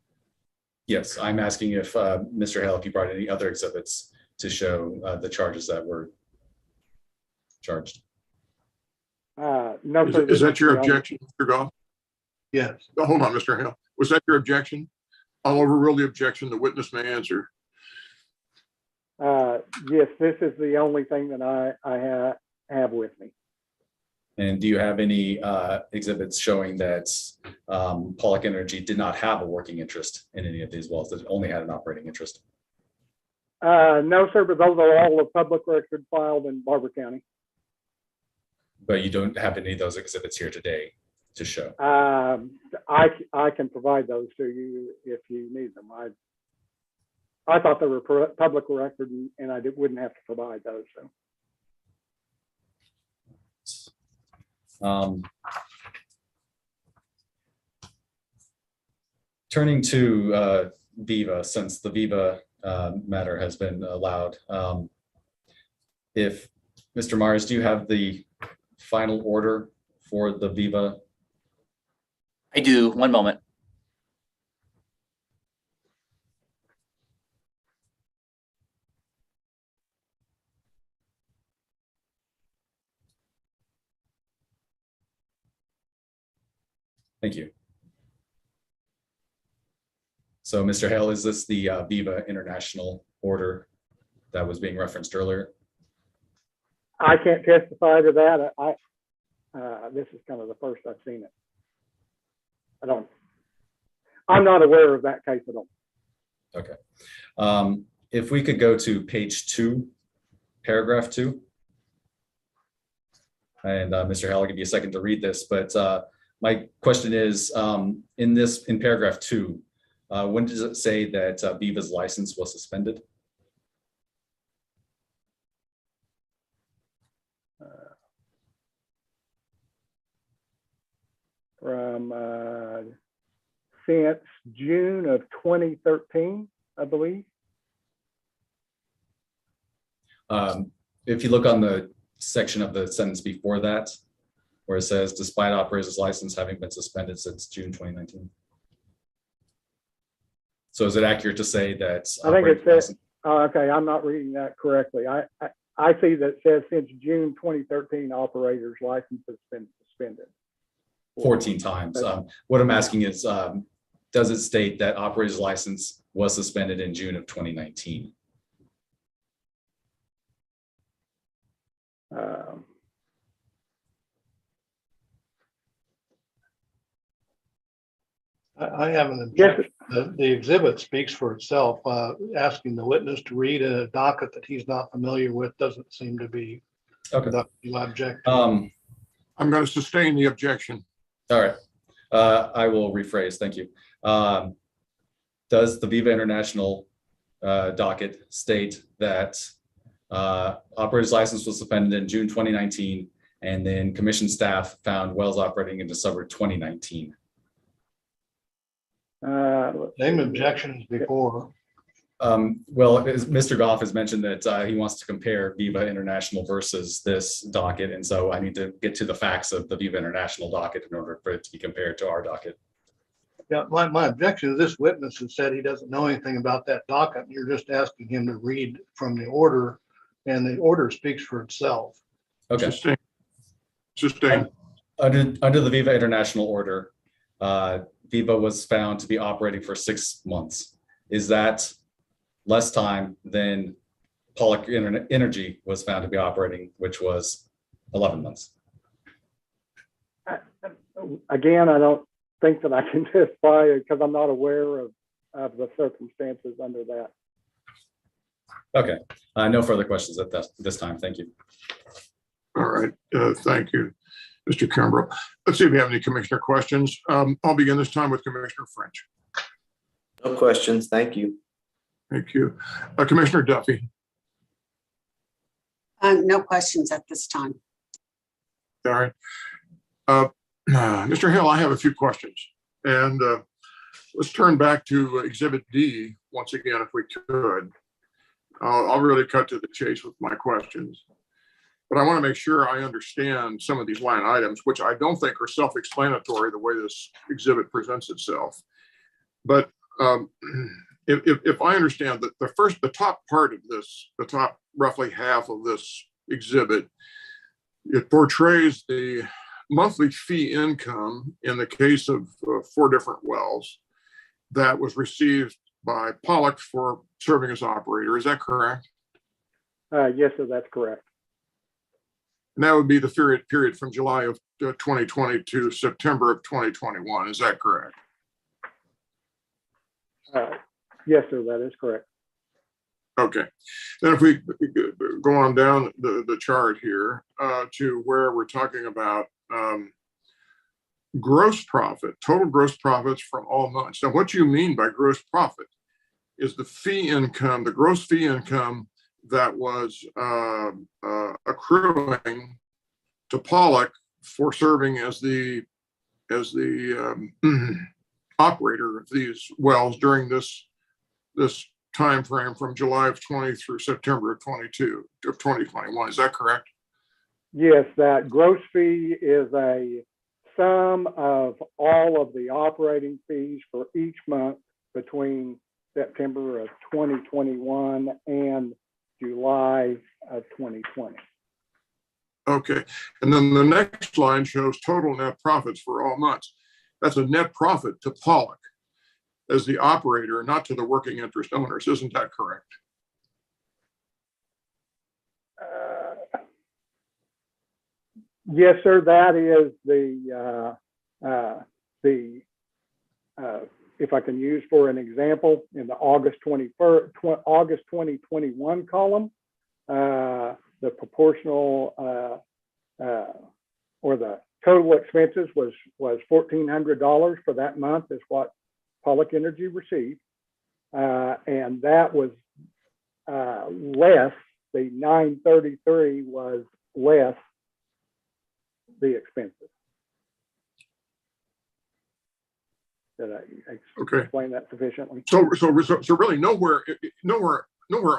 Yes, I'm asking if Mr. Hale, if you brought any other exhibits to show the charges that were charged. No, sir. Is that your objection, Mr. Goff? Yes. Oh, hold on, Mr. Hale. Was that your objection? I'll overrule the objection. The witness may answer. Yes, this is the only thing that I have with me. And do you have any exhibits showing that Pollock Energy did not have a working interest in any of these wells, that it only had an operating interest? No, sir, but those are all the public record filed in Barber County. But you don't have any of those exhibits here today to show? I can provide those to you if you need them. I thought they were public record and I wouldn't have to provide those. So. Turning to Viva, since the Viva matter has been allowed, if Mr. Myers, do you have the final order for the Viva? I do. One moment. Thank you. So, Mr. Hale, is this the Viva International order that was being referenced earlier? I can't testify to that. This is kind of the first I've seen it. I'm not aware of that case at all. Okay. If we could go to page 2, paragraph 2. And Mr. Hale, I'll give you a second to read this, but my question is, in paragraph 2, when does it say that Viva's license was suspended? From since June of 2013, I believe. If you look on the section of the sentence before that, where it says, despite operator's license having been suspended since June 2019. So is it accurate to say that? I think it operating says, oh, okay, I'm not reading that correctly. I see that it says since June 2013, operators' license has been suspended. 14 times. What I'm asking is, does it state that operator's license was suspended in June of 2019? I have an Yes, objection. The exhibit speaks for itself. Asking the witness to read a docket that he's not familiar with doesn't seem to be Okay. conductive. I object. Um, I'm going to sustain the objection. all right. I will rephrase. Thank you. Does the Viva International docket state that operator's license was suspended in June 2019, and then commission staff found wells operating in December 2019? Same objections before. Well, Mr. Goff has mentioned that he wants to compare Viva International versus this docket, and so I need to get to the facts of the Viva International docket in order for it to be compared to our docket. Yeah, my objection is this witness has said he doesn't know anything about that docket. You're just asking him to read from the order, and the order speaks for itself. Okay. Sustain. Under the Viva International order, Viva was found to be operating for 6 months. Is that less time than Pollock Energy was found to be operating, which was 11 months? again, I don't think that I can testify because I'm not aware of the circumstances under that. Okay, no further questions at this time. Thank you. All right, thank you, Mr. Kimbrough. Let's see if we have any commissioner questions. I'll begin this time with Commissioner French. No questions. Thank you. Thank you. Commissioner Duffy. No questions at this time. All right. Mr. Hill, I have a few questions. And let's turn back to Exhibit D once again, if we could. I'll really cut to the chase with my questions. But I want to make sure I understand some of these line items, which I don't think are self-explanatory the way this exhibit presents itself. But if I understand that the top part of this, the top roughly half of this exhibit, it portrays the monthly fee income in the case of 4 different wells that was received by Pollock for serving as operator. Is that correct? Yes, sir, that's correct. And that would be the period from July of 2020 to September of 2021. Is that correct? Yes, sir, that is correct. Okay. Then if we go on down the chart here to where we're talking about gross profit, total gross profits from all months. Now, what you mean by gross profit is the fee income, the gross fee income that was accruing to Pollock for serving as the operator of these wells during this time frame from July of 20 through September of 2021. Is that correct? Yes, that gross fee is a sum of all of the operating fees for each month between September of 2021 and July of 2020. Okay. And then the next line shows total net profits for all months. That's a net profit to Pollock as the operator, not to the working interest owners. Isn't that correct? Yes, sir. That is if I can use for an example, in the August 2021 column, the proportional or the total expenses was $1,400 for that month is what Pollock Energy received, and that was less. The 933 was less the expenses. Did I explain that sufficiently? So really nowhere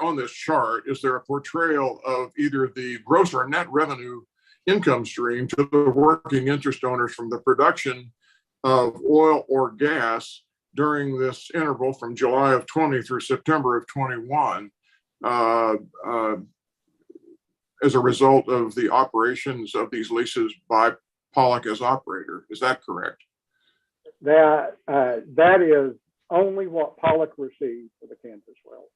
on this chart is there a portrayal of either the gross or net revenue income stream to the working interest owners from the production of oil or gas during this interval from July of 20 through September of 21 as a result of the operations of these leases by Pollock as operator. Is that correct? That is only what Pollock received for the Kansas well,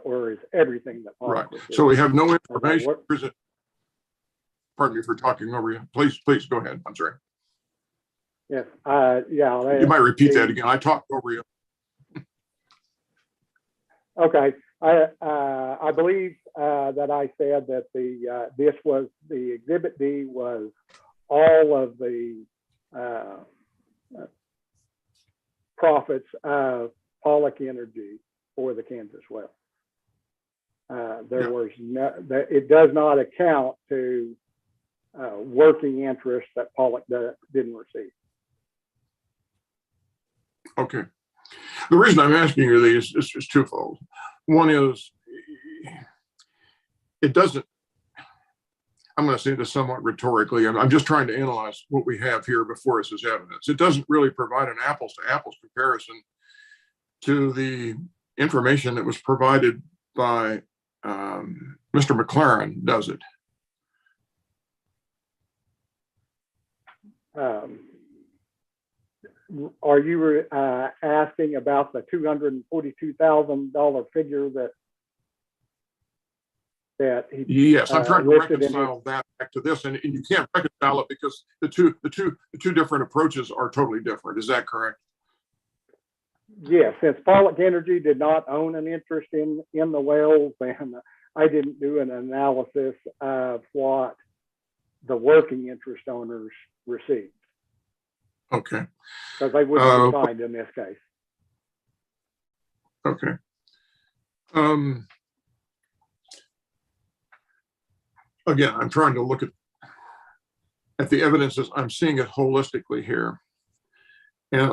or is everything that Pollock Right. received. So we have no information. Okay, Pardon me for talking over you. Please go ahead. I'm sorry. yes, yeah. You might repeat that again. I talked over you. Okay, I believe that I said that this was the Exhibit D was all of the profits of Pollock Energy for the Kansas well. There was no, it does not account to working interest that Pollock didn't receive. Okay. The reason I'm asking you these is twofold. One is it doesn't, I'm going to say this somewhat rhetorically. I'm just trying to analyze what we have here before us as evidence. It doesn't really provide an apples to apples comparison to the information that was provided by Mr. McLaren, does it? Are you asking about the $242,000 figure that he? Yes, I'm trying to listed reconcile that back to this, and you can't reconcile it because the two different approaches are totally different. Is that correct? Yes, since Pollock Energy did not own an interest in the wells, and I didn't do an analysis of what the working interest owners received. Okay. Because they wouldn't be signed in this case. Okay. Again, I'm trying to look at the evidence as I'm seeing it holistically here. And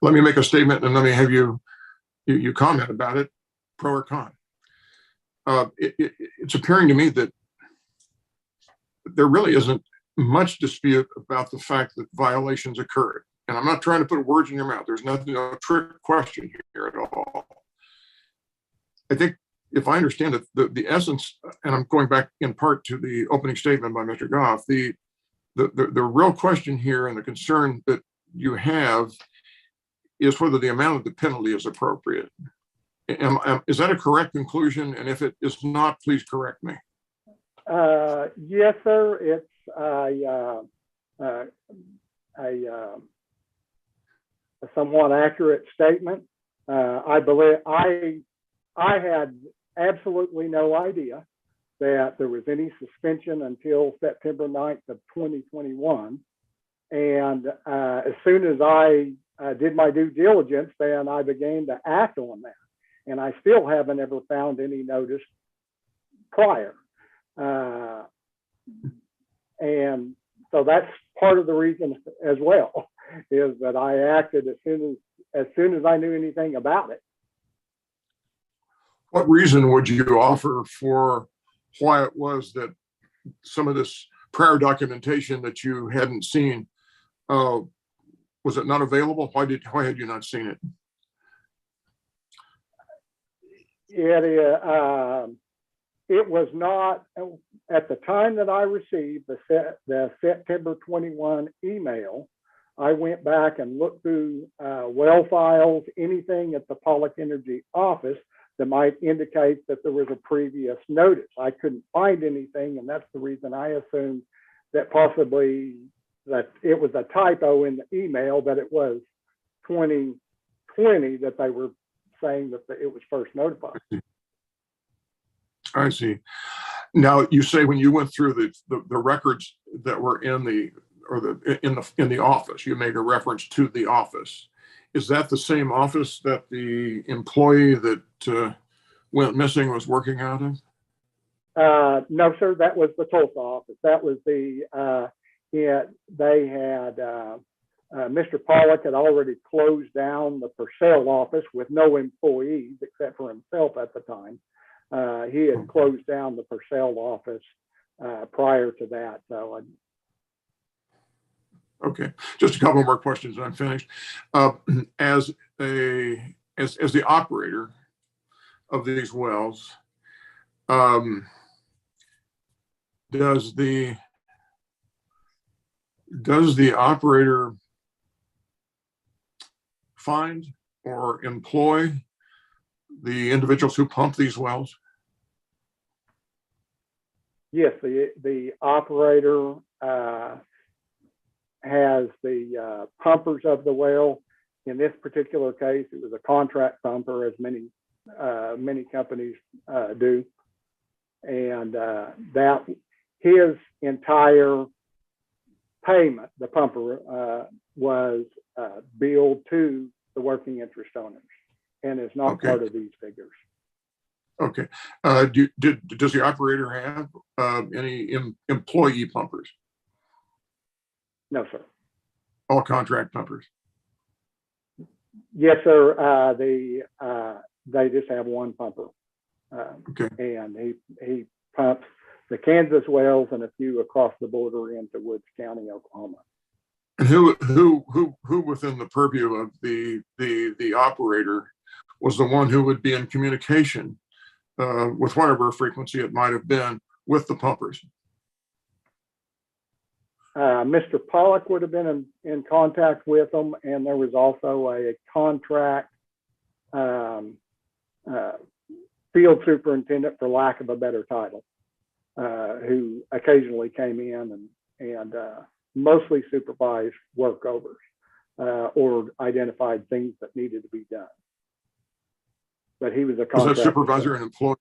let me make a statement and let me have you comment about it, pro or con. It's appearing to me that there really isn't much dispute about the fact that violations occurred. And I'm not trying to put words in your mouth. There's no trick question here at all. I think if I understand it, the essence, and I'm going back in part to the opening statement by Mr. Goff, the real question here and the concern that you have is whether the amount of the penalty is appropriate. Is that a correct conclusion? And if it is not, please correct me. Yes, sir. It's a somewhat accurate statement. I believe I had absolutely no idea that there was any suspension until September 9th of 2021. And as soon as I did my due diligence, then I began to act on that. And I still haven't ever found any notice prior. And so that's part of the reason as well, is that I acted as soon as I knew anything about it. What reason would you offer for why it was that some of this prior documentation that you hadn't seen, was it not available? Why had you not seen it? It was not at the time that I received the September 21 email. I went back and looked through well files, anything at the Pollock Energy office that might indicate that there was a previous notice. I couldn't find anything, and that's the reason I assumed that possibly that it was a typo in the email, that it was 2020 that they were saying that it was first notified. I see. Now you say when you went through the records that were in the office, you made a reference to the office. Is that the same office that the employee that went missing was working out of? No, sir. That was the Tulsa office. That was they had Mr. Pollock had already closed down the Purcell office with no employees except for himself at the time. He had closed down the Purcell office prior to that. So Okay, just a couple more questions and I'm finished. As the operator of these wells, does the operator find or employ the individuals who pump these wells? Yes, the operator has the pumpers of the well. In this particular case, it was a contract pumper, as many companies do, and that his entire payment, the pumper, was billed to the working interest owners, and is not Okay. part of these figures. Okay. Does the operator have any employee pumpers? No, sir. All contract pumpers? Yes, sir. They just have one pumper. Okay. And he pumps the Kansas wells and a few across the border into Woods County, Oklahoma. And who within the purview of the operator was the one who would be in communication with whatever frequency it might have been with the pumpers? Mr. Pollock would have been in contact with them, and there was also a contract field superintendent, for lack of a better title, who occasionally came in and mostly supervised workovers or identified things that needed to be done. But he was a contractor. Was that supervisor and employee?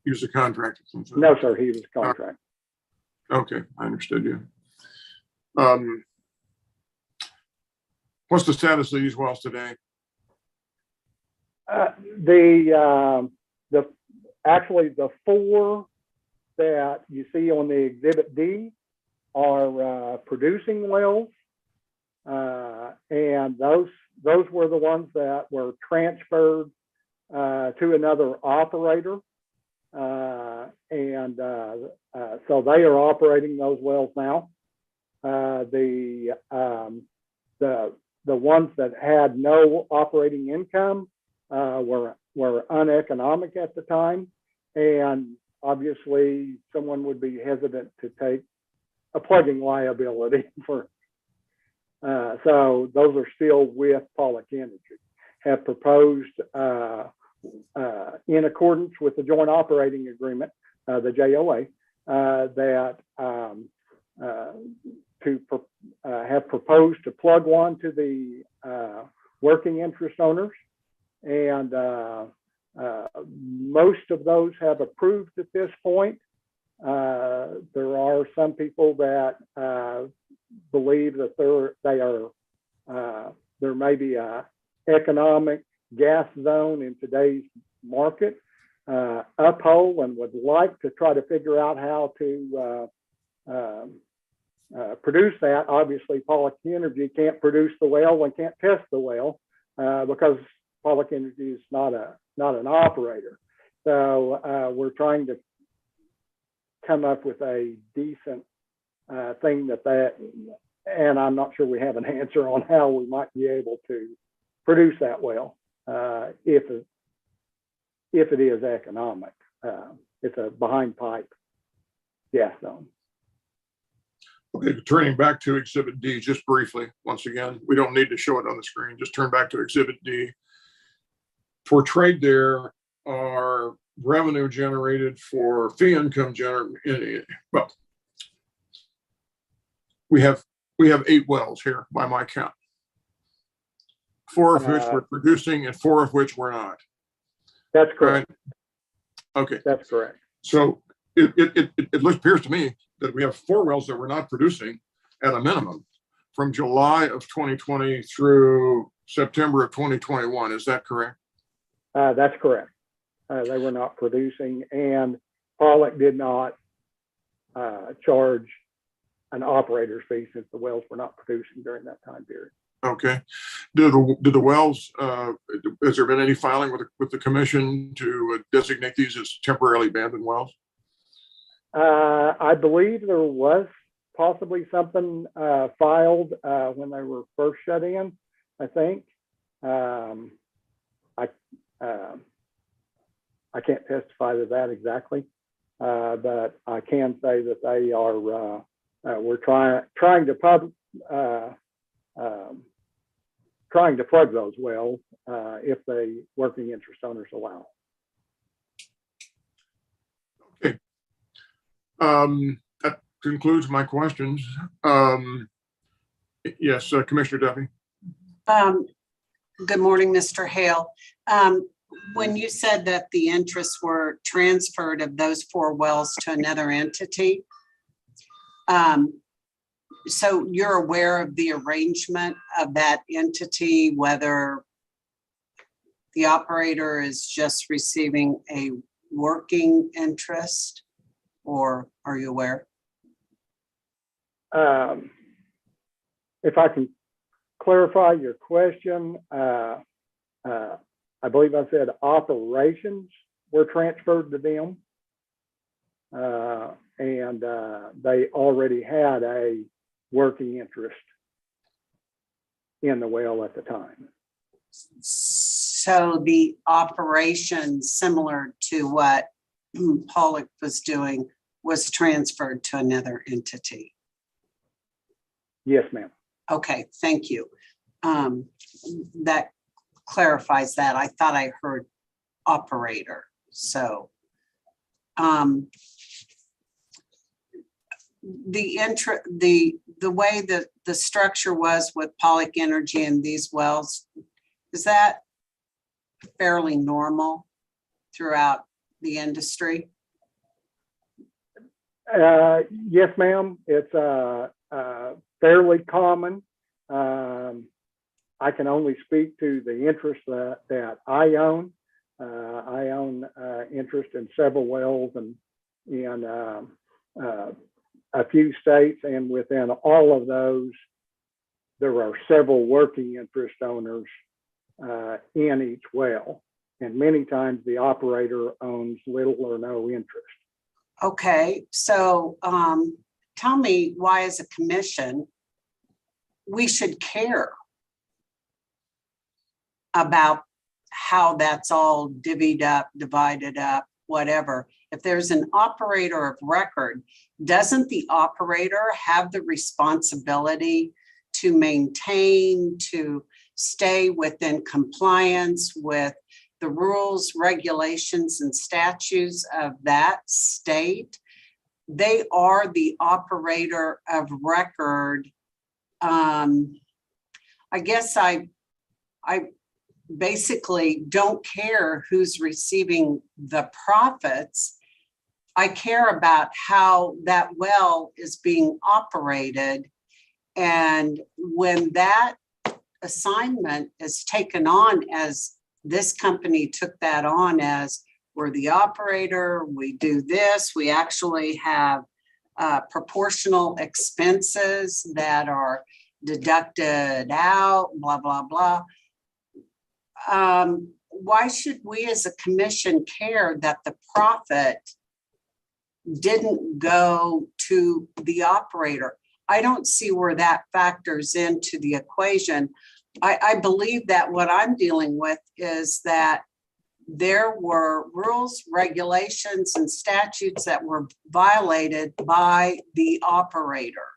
He was a contractor. No, sir, he was a contractor. Okay, I understood you. What's the status of these wells today? Actually the four that you see on the Exhibit D are producing wells, and those were the ones that were transferred to another operator, so they are operating those wells now. The ones that had no operating income were uneconomic at the time, and obviously someone would be hesitant to take a plugging liability for. So those are still with Pollock Energy. Have proposed in accordance with the joint operating agreement, the JOA, that have proposed to plug one to the working interest owners, and most of those have approved at this point. There are some people that believe that there may be a economic gas zone in today's market uphole, and would like to try to figure out how to produce that. Obviously, Pollock Energy can't produce the well and can't test the well because Pollock Energy is not an operator. So we're trying to come up with a decent thing that, and I'm not sure we have an answer on how we might be able to produce that well if it is economic. It's a behind pipe gas zone. Okay, turning back to Exhibit D just briefly, once again, we don't need to show it on the screen. Just turn back to Exhibit D. Portrayed there are revenue generated for fee income generated. Well, we have 8 wells here by my count, 4 of which we're producing and 4 of which we're not. That's correct. Right? Okay, that's correct. So it appears to me that we have 4 wells that we're not producing at a minimum from July of 2020 through September of 2021. Is that correct? That's correct. They were not producing, and Pollock did not charge an operator's fee since the wells were not producing during that time period. Okay. Do the wells, has there been any filing with the commission to designate these as temporarily abandoned wells? I believe there was possibly something filed when they were first shut in, I think. I can't testify to that exactly, but I can say that they are, we're trying to plug those wells if the working interest owners allow. Okay. That concludes my questions. Yes, Commissioner Duffy. Good morning, Mr. Hale. When you said that the interests were transferred of those 4 wells to another entity, so you're aware of the arrangement of that entity, whether the operator is just receiving a working interest, or are you aware? If I can clarify your question, I believe I said operations were transferred to them. And they already had a working interest in the well at the time. So the operation, similar to what Pollock was doing, was transferred to another entity. Yes, ma'am. Okay, thank you. That clarifies that. I thought I heard operator. So the way that the structure was with Pollock Energy and these wells, is that fairly normal throughout the industry? Yes, ma'am. It's fairly common. I can only speak to the interest that I own. I own interest in several wells and in a few states, and within all of those, there are several working interest owners in each well. And many times the operator owns little or no interest. Okay, so tell me why, as a commission, we should care about how that's all divvied up, divided up, whatever. If there's an operator of record, doesn't the operator have the responsibility to maintain, to stay within compliance with the rules, regulations, and statutes of that state? They are the operator of record. I guess I basically don't care who's receiving the profits. I care about how that well is being operated. And when that assignment is taken on, as this company took that on, as we're the operator, we do this, we actually have proportional expenses that are deducted out, blah, blah, blah. Why should we as a commission care that the profit didn't go to the operator? I don't see where that factors into the equation. I believe that what I'm dealing with is that there were rules, regulations, and statutes that were violated by the operator,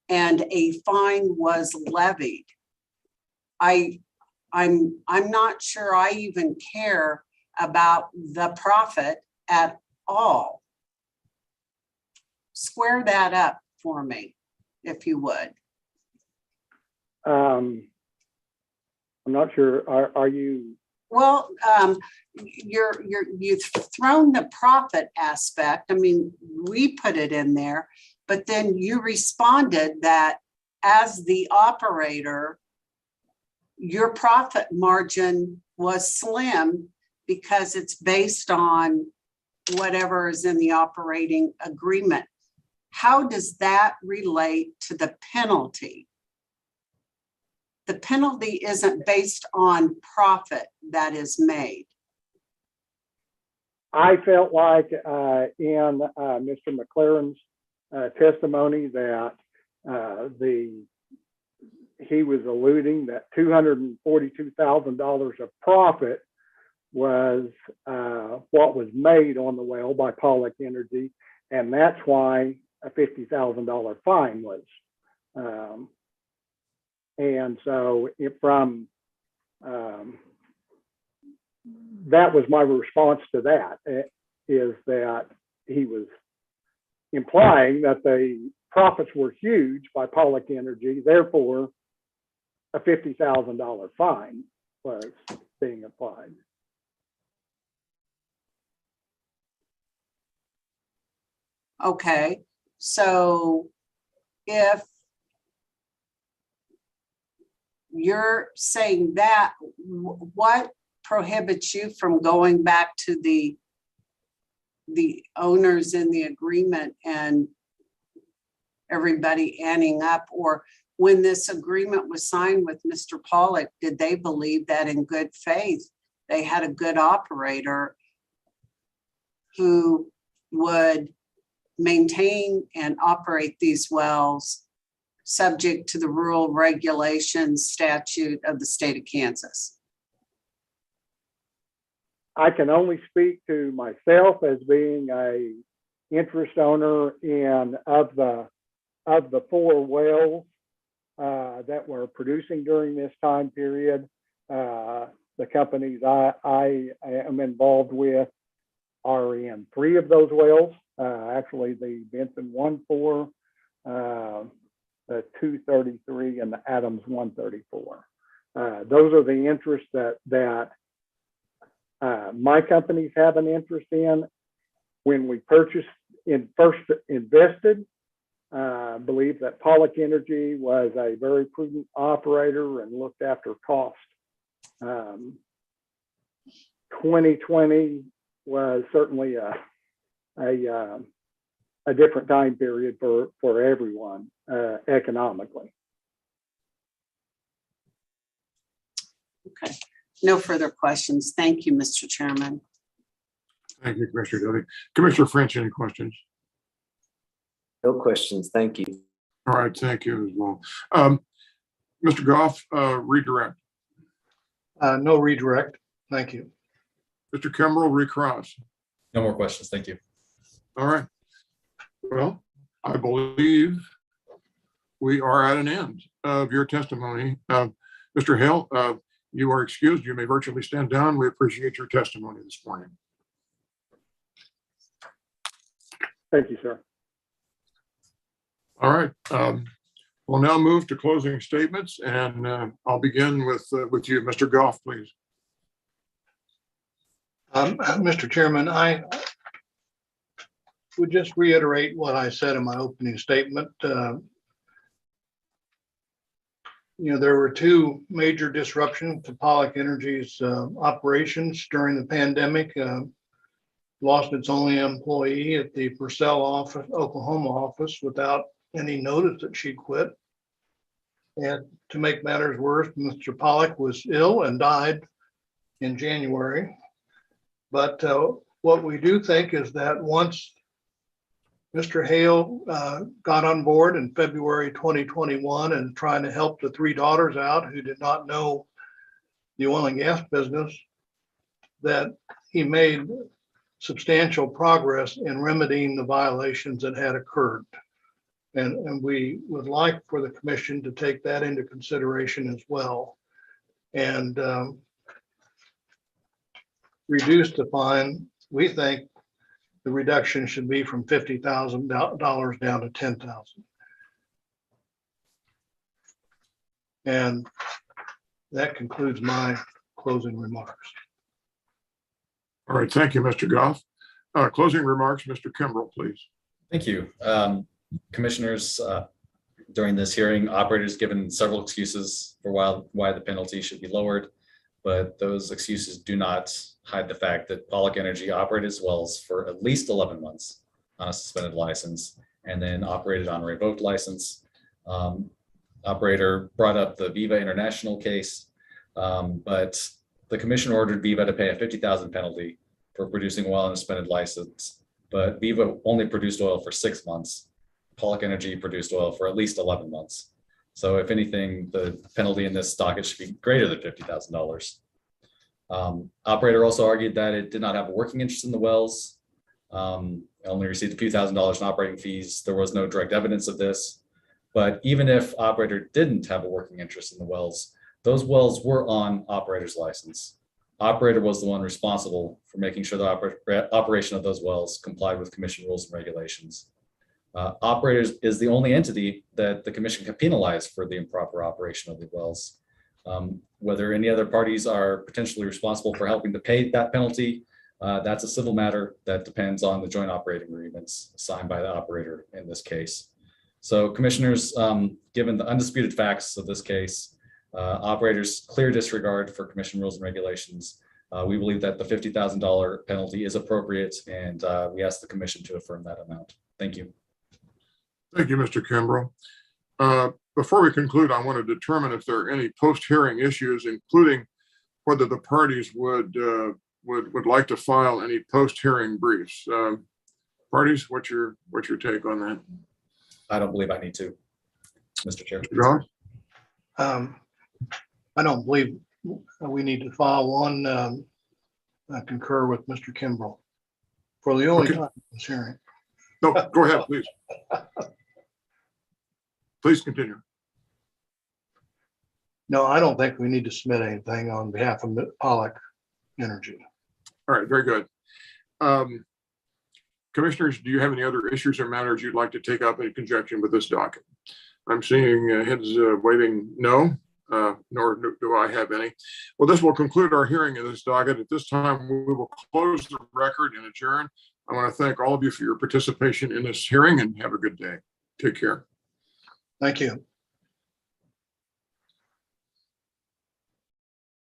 and a fine was levied. I'm not sure I even care about the profit at all. Square that up for me, if you would. I'm not sure. Are you? Well, you've thrown the profit aspect. I mean, we put it in there, but then you responded that as the operator, your profit margin was slim because it's based on whatever is in the operating agreement. How does that relate to the penalty? The penalty isn't based on profit that is made. I felt like in Mr. McLaren's testimony that he was alluding that $242,000 of profit was what was made on the well by Pollock Energy, and that's why a $50,000 fine was. And so that was my response to that, is that he was implying that the profits were huge by Pollock Energy, therefore a $50,000 fine was being applied. Okay, so if you're saying that, what prohibits you from going back to the owners in the agreement and everybody adding up? Or when this agreement was signed with Mr. Pollock, did they believe that in good faith they had a good operator who would maintain and operate these wells subject to the rural regulations statute of the state of Kansas? I can only speak to myself as being a interest owner in of the 4 wells that were producing during this time period. The companies I am involved with are in 3 of those wells. Actually, the Benson 1-4, the 233, and the Adams 134. Those are the interests that my companies have an interest in. When we first invested, believe that Pollock Energy was a very prudent operator and looked after cost. 2020 was certainly a different time period for everyone economically. Okay, no further questions. Thank you, Mr. Chairman. Thank you, Commissioner Doty. Commissioner French, any questions? No questions. Thank you. All right, thank you as well. Mr. Goff, redirect. No redirect. Thank you. Mr. Kimbrell, recross. No more questions. Thank you. All right. Well, I believe we are at an end of your testimony. Mr. Hale, you are excused. You may virtually stand down. We appreciate your testimony this morning. Thank you, sir. All right. We'll now move to closing statements, and I'll begin with you, Mr. Goff, please. Mr. Chairman, I would just reiterate what I said in my opening statement. There were 2 major disruptions to Pollock Energy's operations during the pandemic. Lost its only employee at the Purcell office, Oklahoma office, without any notice that she quit. And to make matters worse, Mr. Pollock was ill and died in January. But what we do think is that once Mr. Hale got on board in February 2021 and trying to help the 3 daughters out who did not know the oil and gas business, that he made substantial progress in remedying the violations that had occurred. And we would like for the commission to take that into consideration as well. And reduce the fine. We think the reduction should be from $50,000 down to $10,000. And that concludes my closing remarks. All right. Thank you, Mr. Goff. Closing remarks, Mr. Kimbrell, please. Thank you. Commissioners, during this hearing, operators given several excuses for why the penalty should be lowered, but those excuses do not hide the fact that Pollock Energy operated its wells for at least 11 months on a suspended license and then operated on a revoked license. Operator brought up the Viva International case, but the commission ordered Viva to pay a $50,000 penalty for producing oil on a suspended license, but Viva only produced oil for 6 months. Pollock Energy produced oil for at least 11 months. So if anything, the penalty in this docket should be greater than $50,000. Operator also argued that it did not have a working interest in the wells. Only received a few $1,000s in operating fees. There was no direct evidence of this. But even if operator didn't have a working interest in the wells, those wells were on operator's license. Operator was the one responsible for making sure the operation of those wells complied with commission rules and regulations. Operators is the only entity that the commission can penalize for the improper operation of the wells. Whether any other parties are potentially responsible for helping to pay that penalty, that's a civil matter that depends on the joint operating agreements signed by the operator in this case. So commissioners, given the undisputed facts of this case, operators' clear disregard for commission rules and regulations, we believe that the $50,000 penalty is appropriate, and we ask the commission to affirm that amount. Thank you. Thank you, Mr. Kimbrough. Before we conclude, I want to determine if there are any post-hearing issues, including whether the parties would like to file any post-hearing briefs. Parties, what's your take on that? I don't believe I need to, Mr. Chair. Mr. Goff? I don't believe we need to file one. I concur with Mr. Kimbrough for the only Okay. time in this hearing. No, go ahead, please. Please continue. No, I don't think we need to submit anything on behalf of Pollock Energy. All right, very good. Commissioners, do you have any other issues or matters you'd like to take up in conjunction with this docket? I'm seeing heads waving no, nor do I have any. Well, this will conclude our hearing in this docket. At this time, we will close the record and adjourn. I want to thank all of you for your participation in this hearing and have a good day. Take care. Thank you.